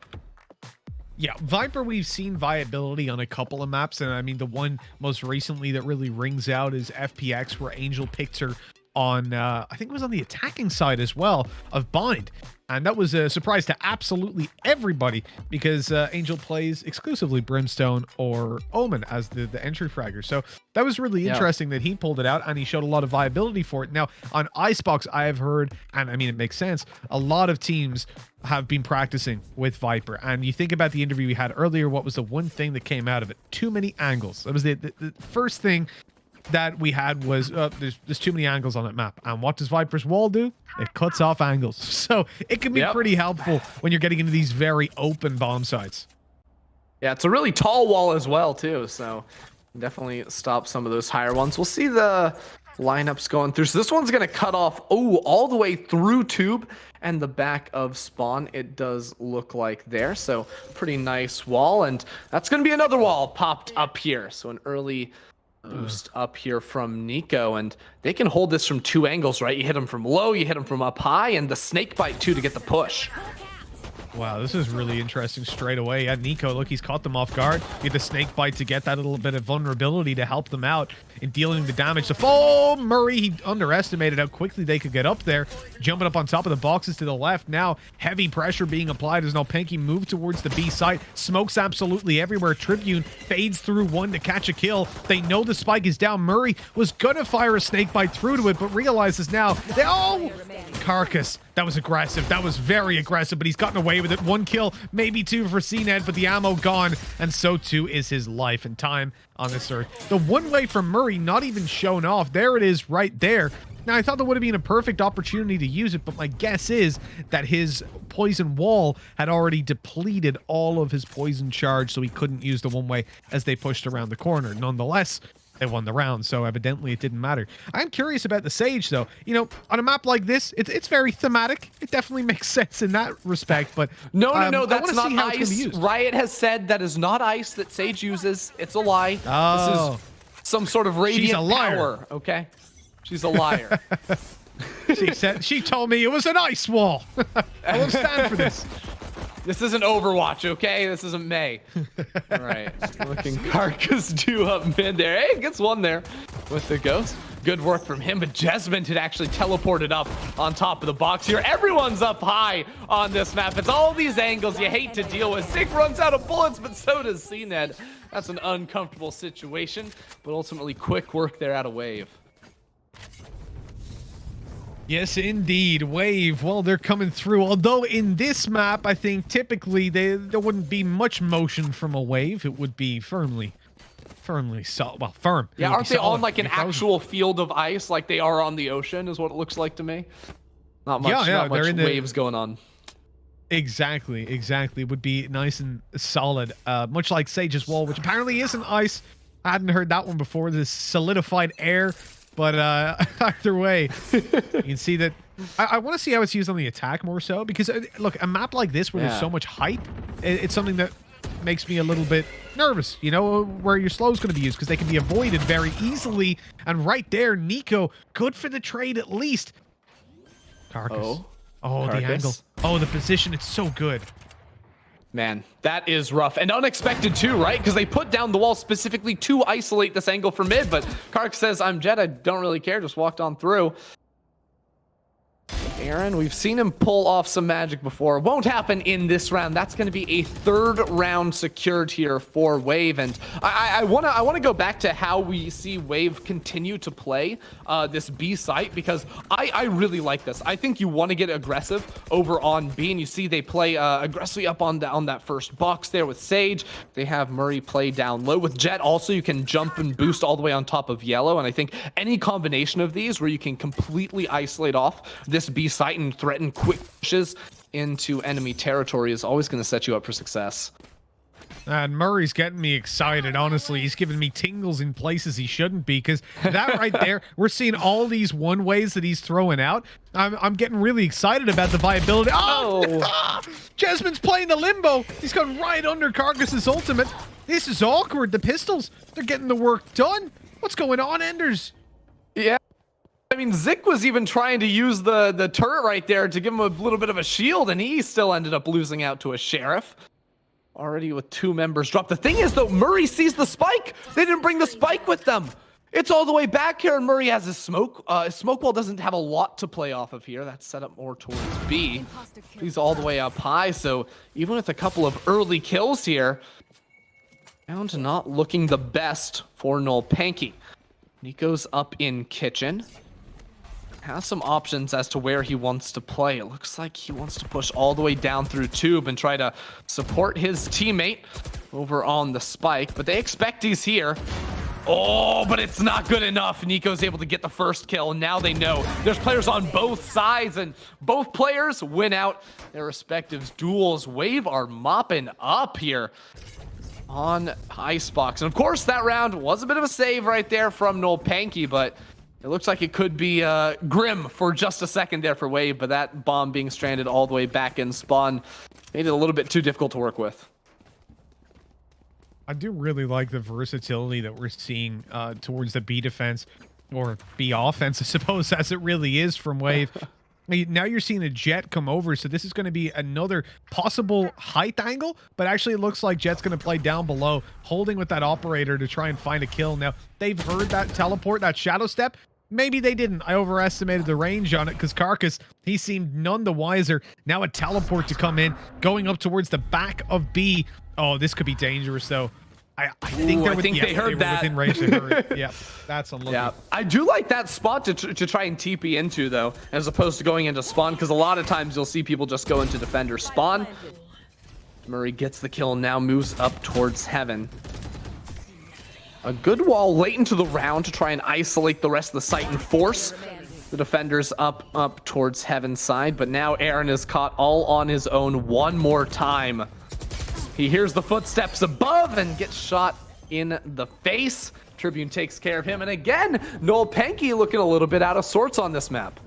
Yeah, Viper, we've seen viability on a couple of maps. And I mean, the one most recently that really rings out is FPX, where Angel picked her on, I think it was on the attacking side as well of Bind. And that was a surprise to absolutely everybody because Angel plays exclusively Brimstone or Omen as the entry fragger. So that was really interesting that he pulled it out and he showed a lot of viability for it. Now, on Icebox, I have heard, and I mean, it makes sense, a lot of teams have been practicing with Viper. And you think about the interview we had earlier, what was the one thing that came out of it? Too many angles. That was the first thing that we had was there's too many angles on that map. And what does Viper's wall do? It cuts off angles. So it can be pretty helpful when you're getting into these very open bomb sites. Yeah, it's a really tall wall as well too, so definitely stop some of those higher ones. We'll see the lineups going through. So this one's gonna cut off all the way through tube and the back of spawn, it does look like there. So pretty nice wall, and that's gonna be another wall popped up here. So an early boost up here from Nico, and they can hold this from 2 angles, right? You hit them from low, you hit them from up high, and the snake bite too to get the push. Wow, this is really interesting straight away. Yeah, Nico, look, he's caught them off guard. Get the snake bite to get that little bit of vulnerability to help them out in dealing the damage. So, Murray, he underestimated how quickly they could get up there, jumping up on top of the boxes to the left. Now, heavy pressure being applied as Nolpenki moved towards the B site. Smokes absolutely everywhere. Tribune fades through one to catch a kill. They know the spike is down. Murray was gonna fire a snake bite through to it, but realizes now, Carcass. That was aggressive. That was very aggressive, but he's gotten away with it. 1 kill, maybe 2 for CNED, but the ammo gone, and so too is his life and time on this earth. The one way from Murray not even shown off. There it is right there. Now, I thought that would have been a perfect opportunity to use it, but my guess is that his poison wall had already depleted all of his poison charge, so he couldn't use the one way as they pushed around the corner. Nonetheless, they won the round, so evidently it didn't matter. I'm curious about the Sage, though. You know, on a map like this, it's very thematic. It definitely makes sense in that respect, but... No, that's not ice. Riot has said that is not ice that Sage uses. It's a lie. Oh. This is some sort of radiant power, okay? She's a liar. She told me it was an ice wall. I won't stand for this. This isn't Overwatch, okay? This isn't May. All right, looking Carcass due up mid there. Hey, gets one there with the ghost. Good work from him, but Jesmond had actually teleported up on top of the box here. Everyone's up high on this map. It's all these angles you hate to deal with. Zig runs out of bullets, but so does CNED. That's an uncomfortable situation, but ultimately quick work there out of Wave. Yes, indeed. Wave, well, they're coming through. Although in this map, I think typically there wouldn't be much motion from a wave. It would be firm. Yeah, aren't they on like an actual field of ice like they are on the ocean is what it looks like to me? Not much, not much waves going on. Exactly. It would be nice and solid. Much like Sage's wall, which apparently isn't ice. I hadn't heard that one before. This solidified air. But either way, you can see that I want to see how it's used on the attack more so, because look, a map like this where there's so much hype, it's something that makes me a little bit nervous, you know, where your slow's going to be used, because they can be avoided very easily. And right there, Nico, good for the trade at least. Carcass. Oh, the angle. Oh, the position, it's so good. Man, that is rough and unexpected too, right? Because they put down the wall specifically to isolate this angle for mid, but Kark says, I'm Jet, I don't really care, just walked on through. Aaron, we've seen him pull off some magic before. Won't happen in this round. That's going to be a third round secured here for Wave. And I wanna go back to how we see Wave continue to play this B site, because I really like this. I think you want to get aggressive over on B, and you see they play aggressively up on that first box there with Sage. They have Murray play down low with Jet. Also, you can jump and boost all the way on top of Yellow. And I think any combination of these where you can completely isolate off this B site and threaten quick pushes into enemy territory is always going to set you up for success. And Murray's getting me excited, honestly. He's giving me tingles in places he shouldn't be, because that right there, we're seeing all these one ways that he's throwing out. I'm getting really excited about the viability. Oh! Jasmine's playing the limbo. He's gone right under Carcass's ultimate. This is awkward. The pistols, they're getting the work done. What's going on, Enders? Yeah. I mean, Zik was even trying to use the turret right there to give him a little bit of a shield, and he still ended up losing out to a Sheriff. Already with 2 members dropped. The thing is, though, Murray sees the spike. They didn't bring the spike with them. It's all the way back here, and Murray has his smoke. His smoke wall doesn't have a lot to play off of here. That's set up more towards B. He's all the way up high, so even with a couple of early kills here, down to not looking the best for Nolpenki. Nico's up in kitchen. Has some options as to where he wants to play. It looks like he wants to push all the way down through tube and try to support his teammate over on the spike, but they expect he's here. Oh, but it's not good enough. Nico's able to get the first kill, and now they know there's players on both sides, and both players win out their respective duels. Wave are mopping up here on Icebox. And of course, that round was a bit of a save right there from Nolpenki, but it looks like it could be grim for just a second there for Wave, but that bomb being stranded all the way back in spawn made it a little bit too difficult to work with. I do really like the versatility that we're seeing towards the B defense, or B offense, I suppose, as it really is from Wave. Now you're seeing a Jet come over, so this is going to be another possible height angle, but actually it looks like Jet's going to play down below, holding with that operator to try and find a kill. Now, they've heard that teleport, that shadow step. Maybe they didn't. I overestimated the range on it, because Carcass, he seemed none the wiser. Now a teleport to come in, going up towards the back of B. Oh, this could be dangerous, though. I think they heard that. Within range. They heard it. Yeah, that's unlucky. Yeah, I do like that spot to try and TP into, though, as opposed to going into spawn, because a lot of times you'll see people just go into defender spawn. Murray gets the kill and now moves up towards heaven. A good wall late into the round to try and isolate the rest of the site and force the defenders up towards heaven's side, but now Aaron is caught all on his own one more time. He hears the footsteps above and gets shot in the face. Tribune takes care of him. And again, Nolpenki looking a little bit out of sorts on this map.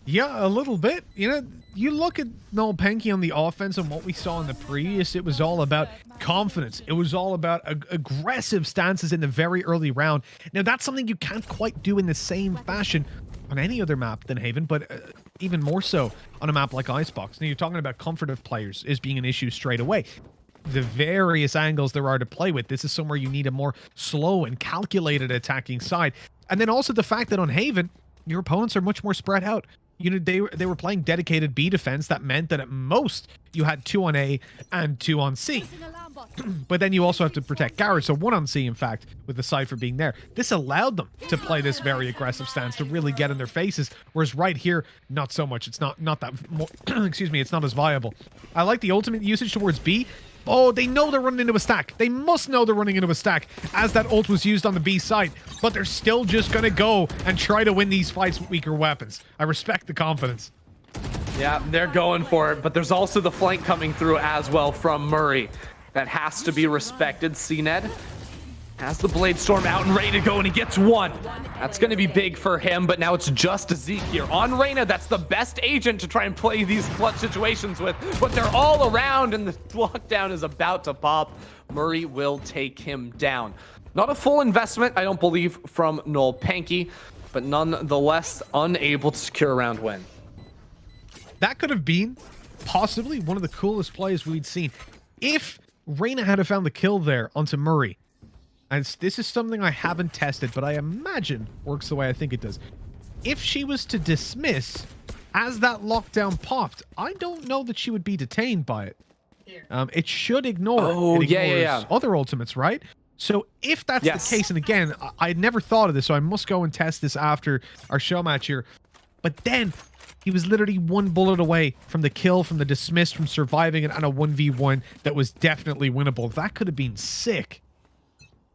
Yeah, a little bit. You know, you look at Nolpenki on the offense and what we saw in the previous, it was all about confidence. It was all about aggressive stances in the very early round. Now, that's something you can't quite do in the same fashion on any other map than Haven, but even more so on a map like Icebox. Now, you're talking about comfort of players is being an issue straight away. The various angles there are to play with, this is somewhere you need a more slow and calculated attacking side. And then also the fact that on Haven, your opponents are much more spread out. You know, they were playing dedicated B defense. That meant that at most you had 2 on A and 2 on C. But then you also have to protect Garrett, so 1 on C, in fact, with the Cypher being there. This allowed them to play this very aggressive stance, to really get in their faces, whereas right here, not so much. It's not that, excuse me, it's not as viable. I like the ultimate usage towards B. Oh, they know they're running into a stack. They must know they're running into a stack, as that ult was used on the B side. But they're still just going to go and try to win these fights with weaker weapons. I respect the confidence. Yeah, they're going for it, but there's also the flank coming through as well from Murray. That has to be respected. CNED has the Blade Storm out and ready to go, and he gets 1. That's going to be big for him, but now it's just Zeke here. On Reyna, that's the best agent to try and play these clutch situations with, but they're all around, and the lockdown is about to pop. Murray will take him down. Not a full investment, I don't believe, from Nolpenki, but nonetheless unable to secure a round win. That could have been possibly one of the coolest plays we'd seen. If Reyna had found the kill there onto Murray, and this is something I haven't tested, but I imagine works the way I think it does. if she was to dismiss as that lockdown popped, I don't know that she would be detained by it. It should ignore it. It ignores other ultimates, right? So if that's the case, and again, I never thought of this, so I must go and test this after our show match here. But then he was literally one bullet away from the kill, from the dismiss, from surviving it, and a 1v1 that was definitely winnable. That could have been sick.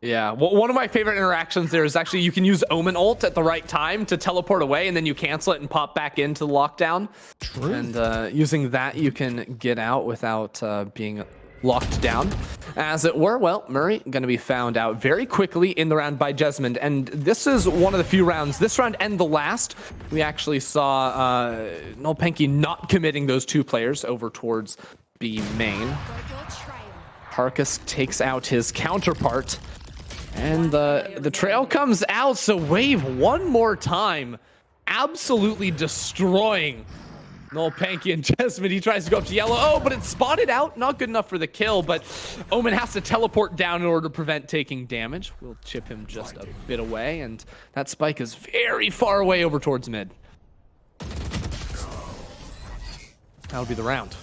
Yeah, well, one of my favorite interactions there is actually you can use Omen ult at the right time to teleport away, and then you cancel it and pop back into the lockdown. True. And using that, you can get out without being locked down, as it were. Well, Murray going to be found out very quickly in the round by Jesmond, and this is one of the few rounds, this round and the last, we actually saw Nolpenki not committing those two players over towards B main. Harkus takes out his counterpart. And the trail comes out, so Wave one more time, absolutely destroying Nolpenki and Jesmond. He tries to go up to yellow. Oh, but it's spotted out. Not good enough for the kill, but Omen has to teleport down in order to prevent taking damage. We'll chip him just a bit away, and that spike is very far away over towards mid. That'll be the round.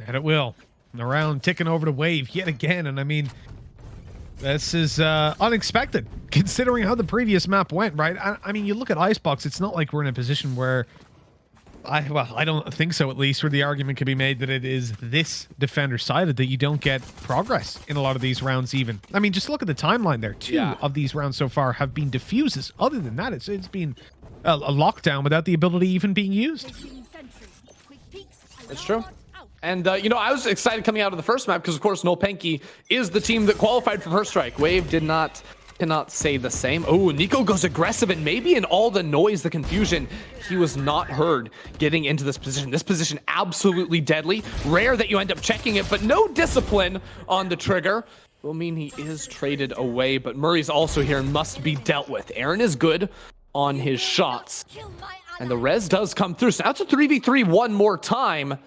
And it will. The round ticking over to Wave yet again, and I mean, this is unexpected, considering how the previous map went, right? I mean, you look at Icebox, it's not like we're in a position where, I don't think so, at least, where the argument could be made that it is this defender-sided, that you don't get progress in a lot of these rounds even. I mean, just look at the timeline there. Two of these rounds so far have been diffuses. Other than that, it's been a lockdown without the ability even being used. It's true. And, you know, I was excited coming out of the first map because, of course, Nolpenki is the team that qualified for First Strike. Wave cannot say the same. Oh, Nico goes aggressive, and maybe in all the noise, the confusion, he was not heard getting into this position. This position absolutely deadly. Rare that you end up checking it, but no discipline on the trigger. Will mean he is traded away, but Murray's also here and must be dealt with. Aaron is good on his shots, and the res does come through. So now it's a 3v3 one more time.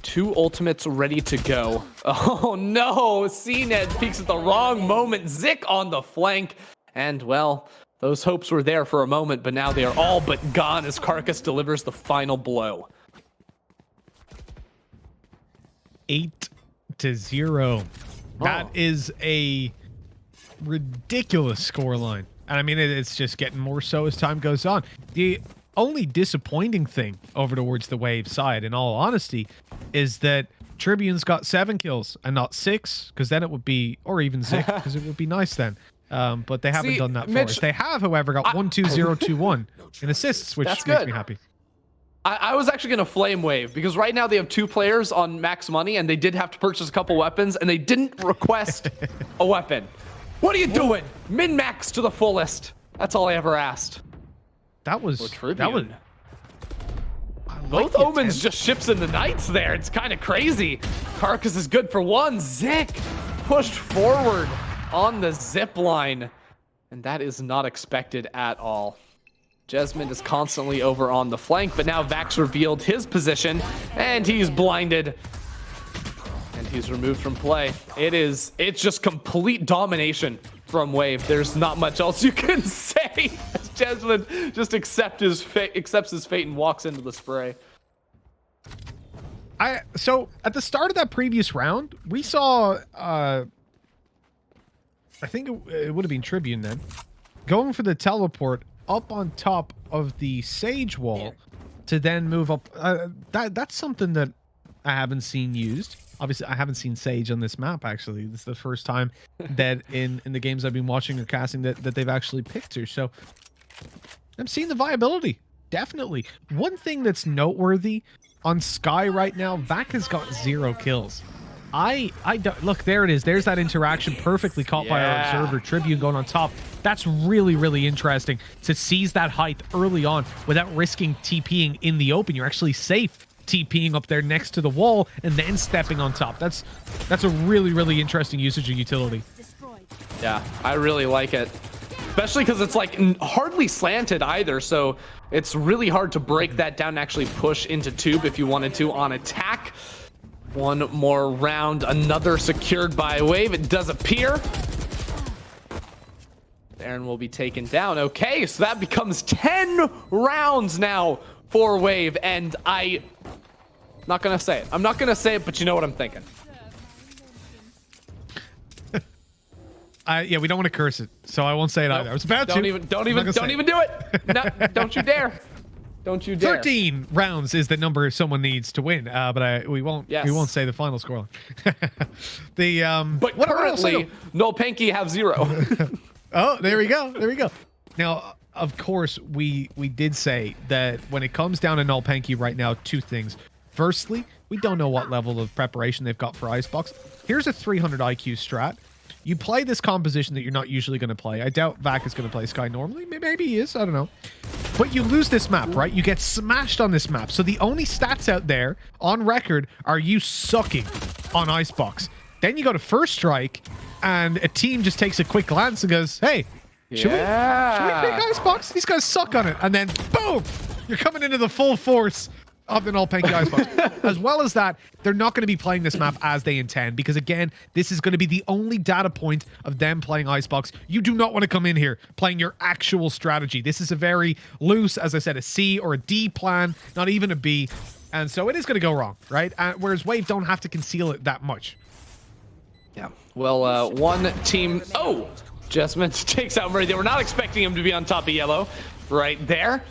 Two ultimates ready to go. Oh no, CNED peeks at the wrong moment. Zik on the flank. And well, those hopes were there for a moment, but now they are all but gone as Karkas delivers the final blow. 8-0. That is a ridiculous scoreline. And I mean, it's just getting more so as time goes on. The only disappointing thing over towards the Wave side, in all honesty, is that Tribune's got 7 kills and not 6, because then it would be, or even 6, because it would be nice then. But they haven't done that for us. They have, however, got 1-2-0-2-1 in assists, which makes me happy. I was actually going to flame Wave, because right now they have 2 players on max money, and they did have to purchase a couple weapons, and they didn't request a weapon. What are you doing? Min-max to the fullest. That's all I ever asked. That was both Omens just ships in the Knights there. It's kind of crazy. Karkas is good for one. Zik pushed forward on the zip line, and that is not expected at all. Jesmond is constantly over on the flank, but now Vax revealed his position, and he's blinded. And he's removed from play. It's just complete domination from Wave. There's not much else you can say. Jesmond just accepts his fate and walks into the spray. So at the start of that previous round, we saw I think it would have been Tribune then, going for the teleport up on top of the Sage wall to then move up. That's something that I haven't seen used. Obviously, I haven't seen Sage on this map, actually. This is the first time that in the games I've been watching or casting that they've actually picked her. So I'm seeing the viability, definitely. One thing that's noteworthy on Sky right now, Vac has got 0 kills. I don't, look, there it is. There's that interaction perfectly caught by our observer. Tribune going on top. That's really, really interesting to seize that height early on without risking TPing in the open. You're actually safe TPing up there next to the wall and then stepping on top. That's a really, really interesting usage of utility. Yeah, I really like it. Especially because it's like hardly slanted either, so it's really hard to break that down and actually push into tube if you wanted to on attack. One more round, another secured by Wave. It does appear. Aaron will be taken down. Okay, so that becomes 10 rounds now for Wave, and I'm not gonna say it. I'm not gonna say it, but you know what I'm thinking. Yeah, we don't want to curse it, so I won't say it either. I was about to. Don't even do it. No, don't you dare. Don't you dare. 13 rounds is the number someone needs to win, but we won't. Yes. We won't say the final score. But what currently, Nolpenki have 0. Oh, there we go. There we go. Now, of course, we did say that when it comes down to Nolpenki right now, 2 things. Firstly, we don't know what level of preparation they've got for Icebox. Here's a 300 IQ strat. You play this composition that you're not usually going to play. I doubt Vac is going to play Sky normally. Maybe he is. I don't know. But you lose this map, right? You get smashed on this map. So the only stats out there on record are you sucking on Icebox. Then you go to First Strike, and a team just takes a quick glance and goes, hey, should we pick Icebox? These guys suck on it. And then, boom, you're coming into the full force of the Nolpenki Icebox. As well as that, they're not going to be playing this map as they intend, because again, this is going to be the only data point of them playing Icebox. You do not want to come in here playing your actual strategy. This is a very loose, as I said, a C or a D plan, not even a B. And so it is going to go wrong, right? Whereas Wave don't have to conceal it that much. Yeah. Well, one team... Oh! Jessamine takes out Murray. They were not expecting him to be on top of yellow right there.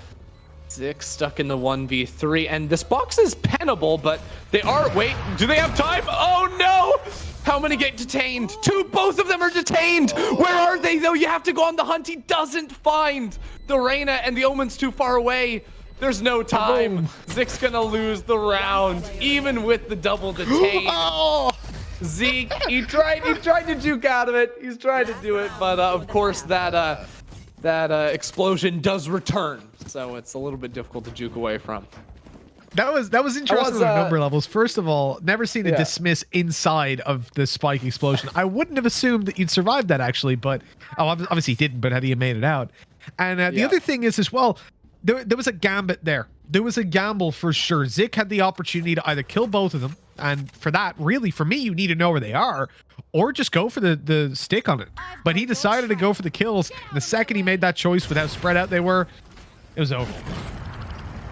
Zik stuck in the 1v3, and this box is pennable, but they are... Wait, do they have time? Oh, no! How many get detained? 2, both of them are detained! Where are they, though? You have to go on the hunt. He doesn't find the Reyna, and the Omen's too far away. There's no time. Zik's gonna lose the round, even with the double detain. Oh! Zeke, he tried to juke out of it. He's trying to do it, but of course that explosion does return, so it's a little bit difficult to juke away from. That was interesting on a number of levels. First of all, never seen a dismiss inside of the spike explosion. I wouldn't have assumed that you'd survive that, actually, but obviously he didn't, but had he made it out. And the other thing is as well, there was a gambit there. There was a gamble for sure. Zik had the opportunity to either kill both of them, and for that, really, for me, you need to know where they are, or just go for the stick on it. But he decided to go for the kills. The second he made that choice with how spread out they were, it was over.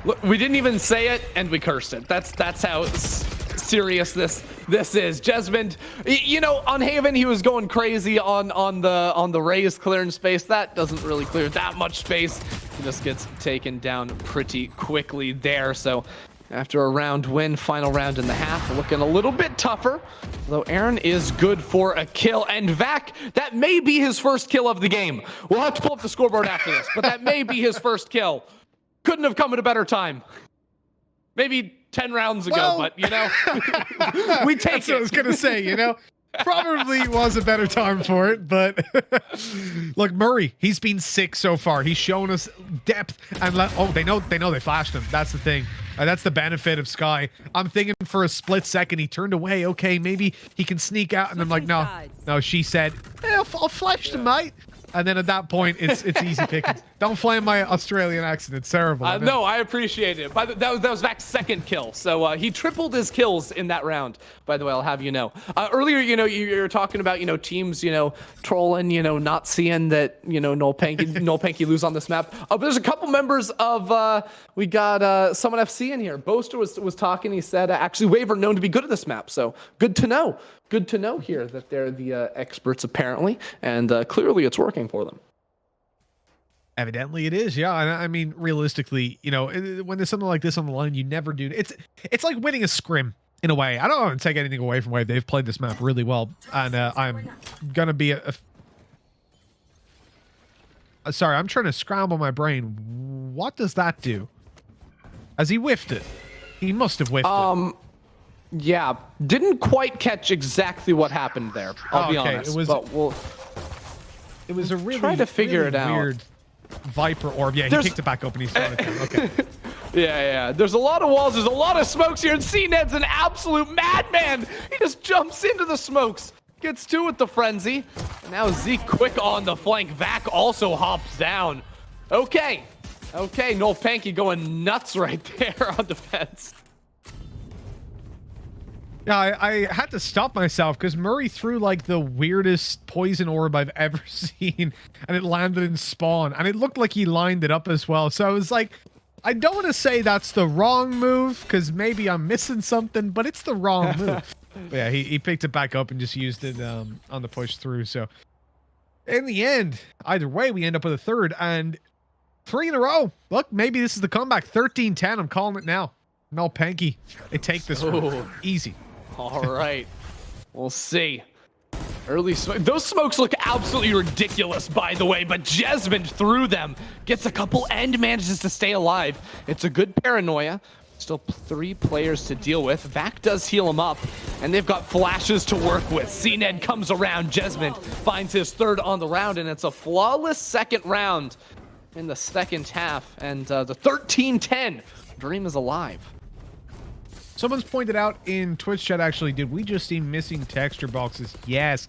Look, we didn't even say it, and we cursed it. That's how serious this is. Jesmond, you know, on Haven, he was going crazy on the Raze clearing space. That doesn't really clear that much space. He just gets taken down pretty quickly there. So after a round win, final round in the half, looking a little bit tougher. Though Aaron is good for a kill, and Vac, that may be his first kill of the game. We'll have to pull up the scoreboard after this, but that may be his first kill. Couldn't have come at a better time. Maybe 10 rounds ago, but you know, we take That's it. what I was gonna say, you know. Probably was a better time for it, but look, Murray, he's been sick so far. He's shown us depth, and they know they flashed him. That's the thing. That's the benefit of Sky. I'm thinking for a split second he turned away. Okay, maybe he can sneak out, and I'm like, no. She said, hey, I'll flash them, mate. And then at that point, it's easy pickings. Don't flame my Australian accent. It's terrible. No, I appreciate it. That was Vac's second kill. So he tripled his kills in that round, by the way, I'll have you know. Earlier, you know, you were talking about, you know, teams, you know, trolling, you know, not seeing that, you know, Nolpenki lose on this map. But there's a couple members of, we got someone FC in here. Bo3 was talking. He said, actually, Wave are known to be good at this map. So good to know. Good to know here that they're the experts, apparently, and clearly it's working for them. Evidently it is, yeah. And I mean, realistically, you know, when there's something like this on the line, you never do. It's like winning a scrim in a way. I don't want to take anything away from Wave. They've played this map really well, and I'm gonna be sorry, I'm trying to scramble my brain. What does that do? Has he whiffed it? He must have whiffed it. Yeah, didn't quite catch exactly what happened there. I'll be honest. It was a really, try to figure really it out. Weird Viper orb. Yeah, he picked it back up and he started. Okay. Yeah. There's a lot of walls. There's a lot of smokes here, and CNED's an absolute madman. He just jumps into the smokes, gets 2 with the frenzy. And now Zeke quick on the flank. Vac also hops down. Okay, Nolpenki going nuts right there on defense. Yeah, I had to stop myself because Murray threw like the weirdest poison orb I've ever seen, and it landed in spawn, and it looked like he lined it up as well. So I was like, I don't want to say that's the wrong move because maybe I'm missing something, but it's the wrong move. But yeah, he picked it back up and just used it on the push through. So in the end, either way, we end up with a third and 3 in a row. Look, maybe this is the comeback. 13-10. I'm calling it now. Nolpenki, they take this one. Easy. All right, we'll see. Early smoke. Those smokes look absolutely ridiculous, by the way, but Jesmond threw them, gets a couple and manages to stay alive. It's a good paranoia. Still 3 players to deal with. Vac does heal him up, and they've got flashes to work with. CNED comes around. Jesmond finds his 3rd on the round, and it's a flawless 2nd round in the 2nd half. And the 13-10. Dream is alive. Someone's pointed out in Twitch chat, actually, did we just see missing texture boxes? Yes.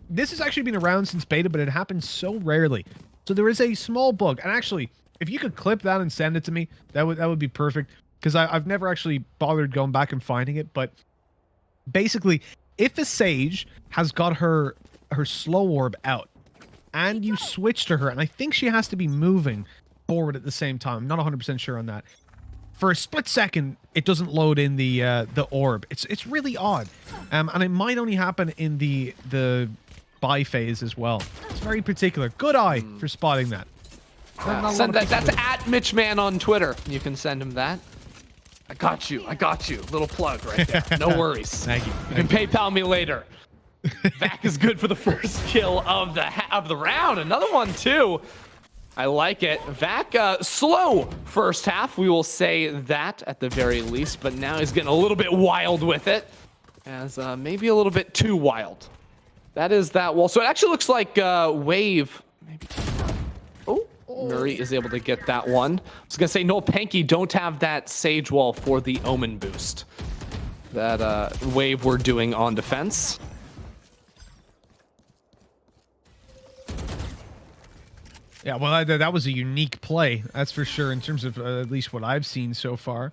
This has actually been around since beta, but it happens so rarely. So there is a small bug. And actually, if you could clip that and send it to me, that would be perfect. Because I've never actually bothered going back and finding it. But basically, if a Sage has got her slow orb out, and you switch to her, and I think she has to be moving forward at the same time. I'm not 100% sure on that. For a split second, it doesn't load in the orb. It's really odd, and it might only happen in the buy phase as well. It's very particular. Good eye for spotting that. Send that. That's at Mitchman on Twitter. You can send him that. I got you. Little plug right there. No worries. Thank you. You can PayPal me later. Vac is good for the first kill of the round. Another one too. I like it. Vac, slow first half. We will say that at the very least, but now he's getting a little bit wild with it. As maybe a little bit too wild. That is that wall. So it actually looks like Wave. Maybe. Oh, Murray is able to get that one. I was going to say Nolpenki don't have that Sage wall for the Omen boost that Wave were doing on defense. Yeah, well, that was a unique play, that's for sure, in terms of at least what I've seen so far.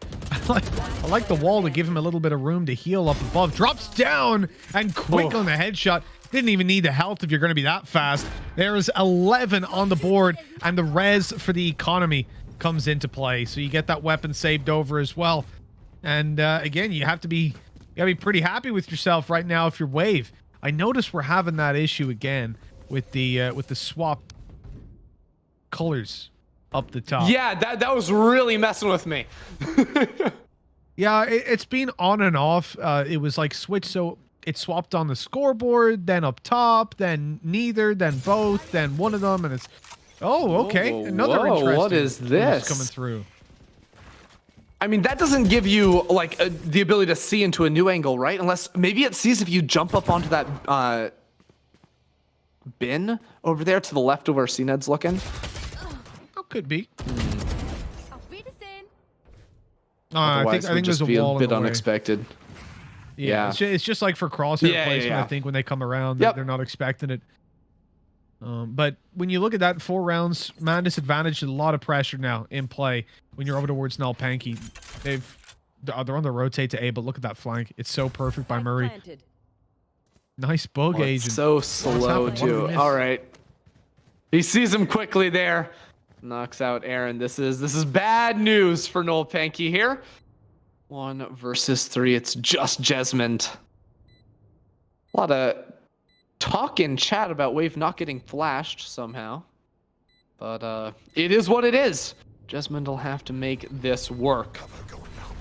I like the wall to give him a little bit of room to heal up above. Drops down, and quick on the headshot. Didn't even need the health if you're going to be that fast. There is 11 on the board, and the res for the economy comes into play. So you get that weapon saved over as well. And again, you gotta be pretty happy with yourself right now if you're Wave. I notice we're having that issue again with the swap colors up the top. Yeah, that was really messing with me. Yeah, it's been on and off. It was like switch, so it swapped on the scoreboard, then up top, then neither, then both, then one of them, and it's okay. Whoa, another interesting what is this coming through? I mean, that doesn't give you like the ability to see into a new angle, right? Unless maybe it sees if you jump up onto that bin over there to the left of where CNED's looking. Could be. I think there's a wall a bit in the way. Unexpected. Yeah. It's just like for crosshair placement. I think when they come around, they're not expecting it. But when you look at that 4 rounds, man disadvantage, a lot of pressure now in play when you're over towards Nolpenki. They're on the rotate to A, but look at that flank. It's so perfect by Murray. Nice bug agent. So slow too. All right. He sees him quickly there. Knocks out Aaron. This is bad news for Nolpenki here. 1 versus 3. It's just Jesmond. A lot of talk in chat about Wave not getting flashed somehow. But it is what it is. Jesmond will have to make this work.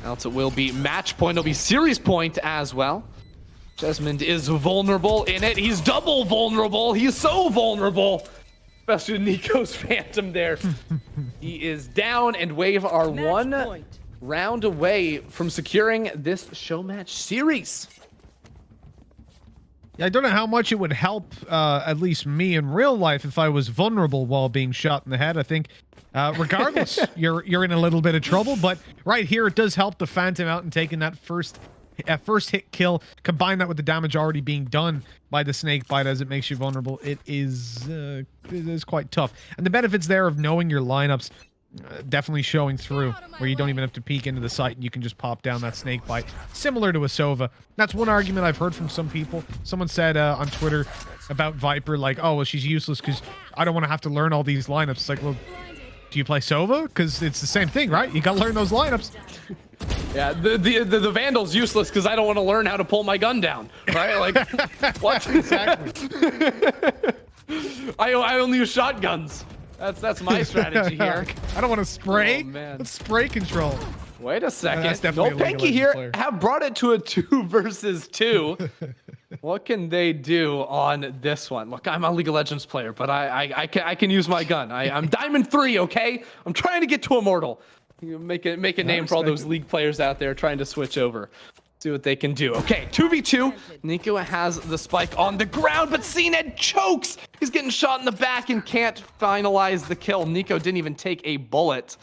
Else it will be match point. It'll be series point as well. Jesmond is vulnerable in it. He's double vulnerable. He's so vulnerable. Especially Nico's Phantom there. He is down, and Wave are 1 round away from securing this Showmatch series. Yeah, I don't know how much it would help, at least me in real life, if I was vulnerable while being shot in the head. I think, regardless, you're in a little bit of trouble. But right here, it does help the Phantom out and taking that first hit kill. Combine that with the damage already being done by the snake bite as it makes you vulnerable. It is quite tough. And the benefits there of knowing your lineups. definitely showing through, where you don't even have to peek into the site and you can just pop down that snake bite, similar to a Sova. That's one argument I've heard from some people. Someone said on Twitter about Viper, like, oh, well, she's useless because I don't want to have to learn all these lineups. It's like, well, do you play Sova? Because it's the same thing, right? You got to learn those lineups. Yeah, the Vandal's useless because I don't want to learn how to pull my gun down, right? Like, what? Exactly. I only use shotguns. That's my strategy here. I don't want to spray. Oh, man. Let's spray control. Wait a second. That's definitely a League of Nolpenki Legends here player. have brought it to a 2 versus 2. What can they do on this one? Look, I'm a League of Legends player, but I can use my gun. I'm Diamond 3, okay? I'm trying to get to Immortal. You make a name for all those League players out there trying to switch over. See what they can do. Okay, 2v2. Nico has the spike on the ground, but CNED chokes. He's getting shot in the back and can't finalize the kill. Nico didn't even take a bullet.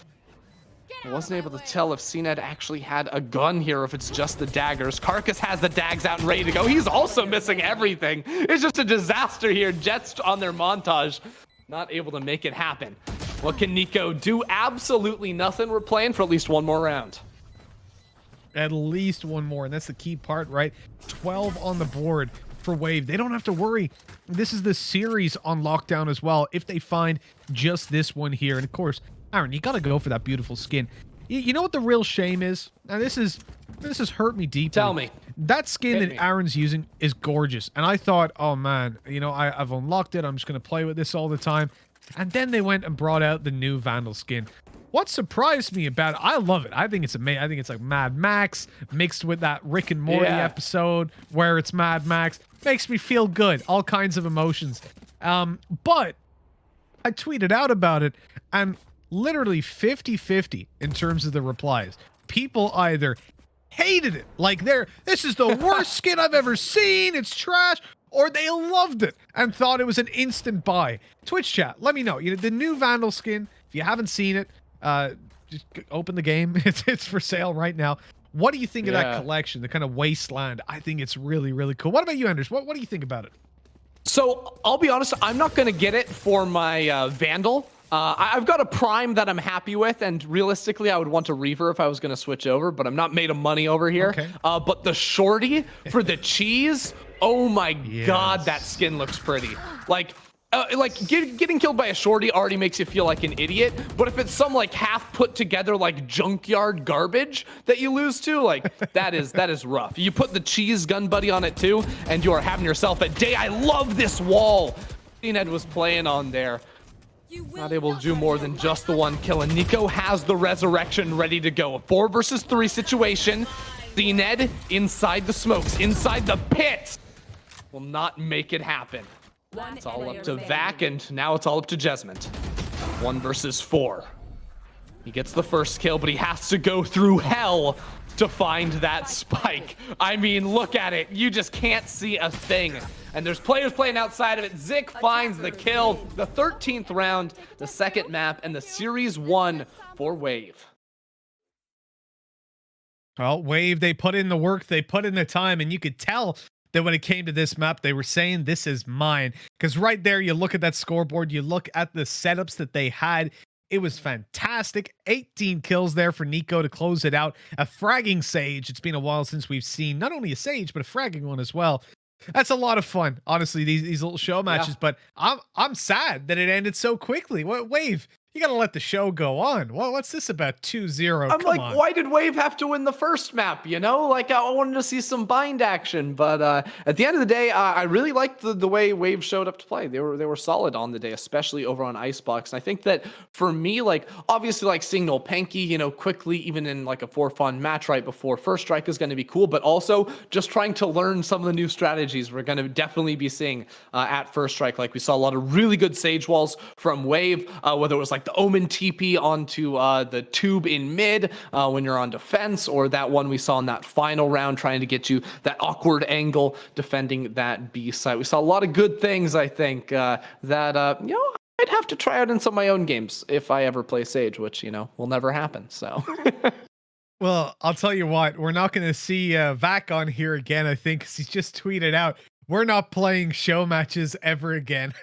I wasn't able to tell if CNED actually had a gun here, or if it's just the daggers. Carcass has the dags out and ready to go. He's also missing everything. It's just a disaster here. Jets on their montage, not able to make it happen. What can Nico do? Absolutely nothing. We're playing for at least one more round. At least one more, and that's the key part, right? 12 on the board for Wave. They don't have to worry. This is the series on lockdown as well, if they find just this one here. And of course, Aaron, you gotta go for that beautiful skin. You know what the real shame is? Now this has hurt me deeply. Tell me. That skin that Aaron's using is gorgeous. And I thought, oh man, you know, I've unlocked it. I'm just gonna play with this all the time. And then they went and brought out the new Vandal skin. What surprised me about it, I love it. I think it's amazing. I think it's like Mad Max mixed with that Rick and Morty episode where it's Mad Max. Makes me feel good. All kinds of emotions. But I tweeted out about it, and literally 50-50 in terms of the replies. People either hated it, like this is the worst skin I've ever seen, it's trash, or they loved it and thought it was an instant buy. Twitch chat, let me know. You know, the new Vandal skin, if you haven't seen it, just open the game. It's for sale right now. What do you think of that collection, the kind of wasteland? I think it's really, really cool. What about you, Anders? What do you think about it? So I'll be honest, I'm not going to get it for my Vandal. I've got a Prime that I'm happy with, and realistically, I would want a Reaver if I was going to switch over, but I'm not made of money over here. Okay. But the Shorty for the cheese, oh my God, that skin looks pretty. Like getting killed by a Shorty already makes you feel like an idiot, but if it's some like half put together like junkyard garbage that you lose to, like that is rough. You put the cheese gun buddy on it too, and you are having yourself a day. I love this wall CNED was playing on there. Not able to do more than just the one kill, and Nico has the resurrection ready to go. A 4 versus 3 situation. CNED inside the smokes, inside the pit, will not make it happen. It's all up to Vac, and now it's all up to Jesmond. 1 versus 4. He gets the first kill, but he has to go through hell to find that spike. I mean, look at it. You just can't see a thing. And there's players playing outside of it. Zik finds the kill, the 13th round, the second map, and the Series 1 for Wave. Well, Wave, they put in the work, they put in the time, and you could tell that when it came to this map, they were saying, this is mine. Because right there, you look at that scoreboard, you look at the setups that they had. It was fantastic. 18 kills there for Nico to close it out. A fragging Sage. It's been a while since we've seen not only a Sage, but a fragging one as well. That's a lot of fun, honestly, these little show matches. But I'm sad that it ended so quickly. What, Wave? You gotta let the show go on. Well, what's this about 2-0? I'm like, why did Wave have to win the first map? You know, like I wanted to see some bind action, but at the end of the day, I really liked the way Wave showed up to play. They were solid on the day, especially over on Icebox. And I think that for me, like obviously, like seeing Nolpenki, you know, quickly, even in like a 4-fun match right before First Strike is going to be cool. But also just trying to learn some of the new strategies we're going to definitely be seeing at First Strike. Like we saw a lot of really good Sage walls from Wave, whether it was like the Omen TP onto the tube in mid when you're on defense, or that one we saw in that final round trying to get you that awkward angle defending that B site. We saw a lot of good things, I think, that you know, I'd have to try out in some of my own games if I ever play Sage, which, you know, will never happen. So well, I'll tell you what, we're not going to see Vac on here again, I think, because he's just tweeted out, we're not playing show matches ever again.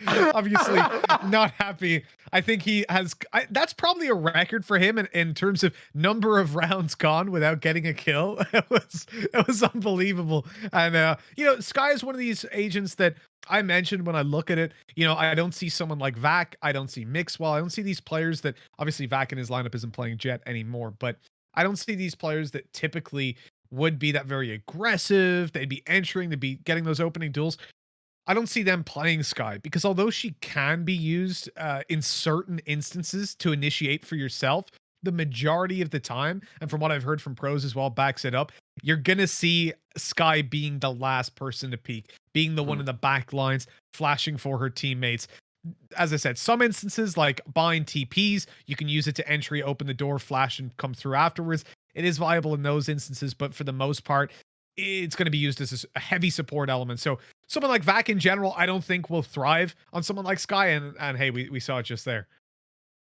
Obviously not happy. I think he has, that's probably a record for him in terms of number of rounds gone without getting a kill. It was unbelievable. And you know, Sky is one of these agents that I mentioned when I look at it. You know, I don't see someone like Vac, I don't see Mixwell, I don't see these players that, obviously Vac in his lineup isn't playing Jet anymore, but I don't see these players that typically would be that very aggressive. They'd be entering, they'd be getting those opening duels. I don't see them playing Sky, because although she can be used in certain instances to initiate for yourself, the majority of the time, and from what I've heard from pros as well, backs it up, you're going to see Sky being the last person to peek, being the one in the back lines, flashing for her teammates. As I said, some instances like buying TPs, you can use it to entry, open the door, flash, and come through afterwards. It is viable in those instances, but for the most part, it's going to be used as a heavy support element. So someone like Vac in general, I don't think will thrive on someone like Sky. And hey, we saw it just there.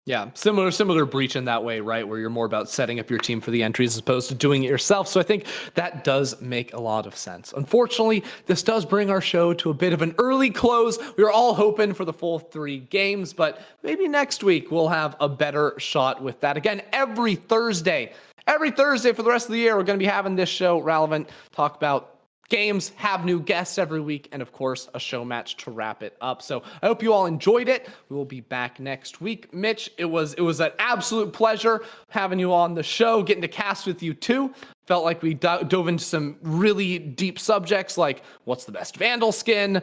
Yeah, similar breach in that way, right? Where you're more about setting up your team for the entries as opposed to doing it yourself. So I think that does make a lot of sense. Unfortunately, this does bring our show to a bit of an early close. We were all hoping for the full 3 games, but maybe next week we'll have a better shot with that. Again, every Thursday for the rest of the year, we're going to be having this show, Relevant, talk about games, have new guests every week, and of course, a show match to wrap it up. So I hope you all enjoyed it. We will be back next week. Mitch, it was an absolute pleasure having you on the show, getting to cast with you too. Felt like we dove into some really deep subjects like what's the best Vandal skin,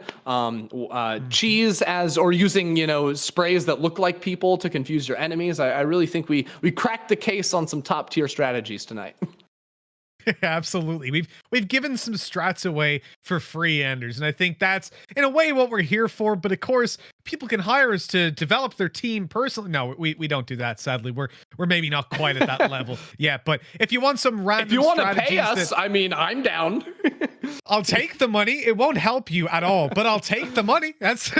cheese or using, you know, sprays that look like people to confuse your enemies. I really think we cracked the case on some top tier strategies tonight. Absolutely. We've given some strats away for free, Anders, and I think that's in a way what we're here for. But of course, people can hire us to develop their team personally. No, we don't do that, sadly. We're maybe not quite at that level yet. But if you want some random, if you want to pay us, I mean, I'm down. I'll take the money. It won't help you at all, but I'll take the money. That's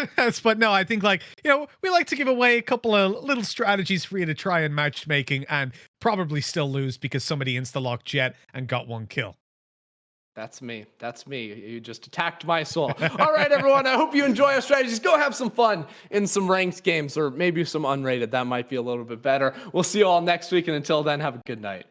but no, I think, like, you know, we like to give away a couple of little strategies for you to try in matchmaking and probably still lose because somebody insta-locked Jet and got 1 kill. That's me. You just attacked my soul. All right, everyone. I hope you enjoy our strategies. Go have some fun in some ranked games, or maybe some unrated. That might be a little bit better. We'll see you all next week. And until then, have a good night.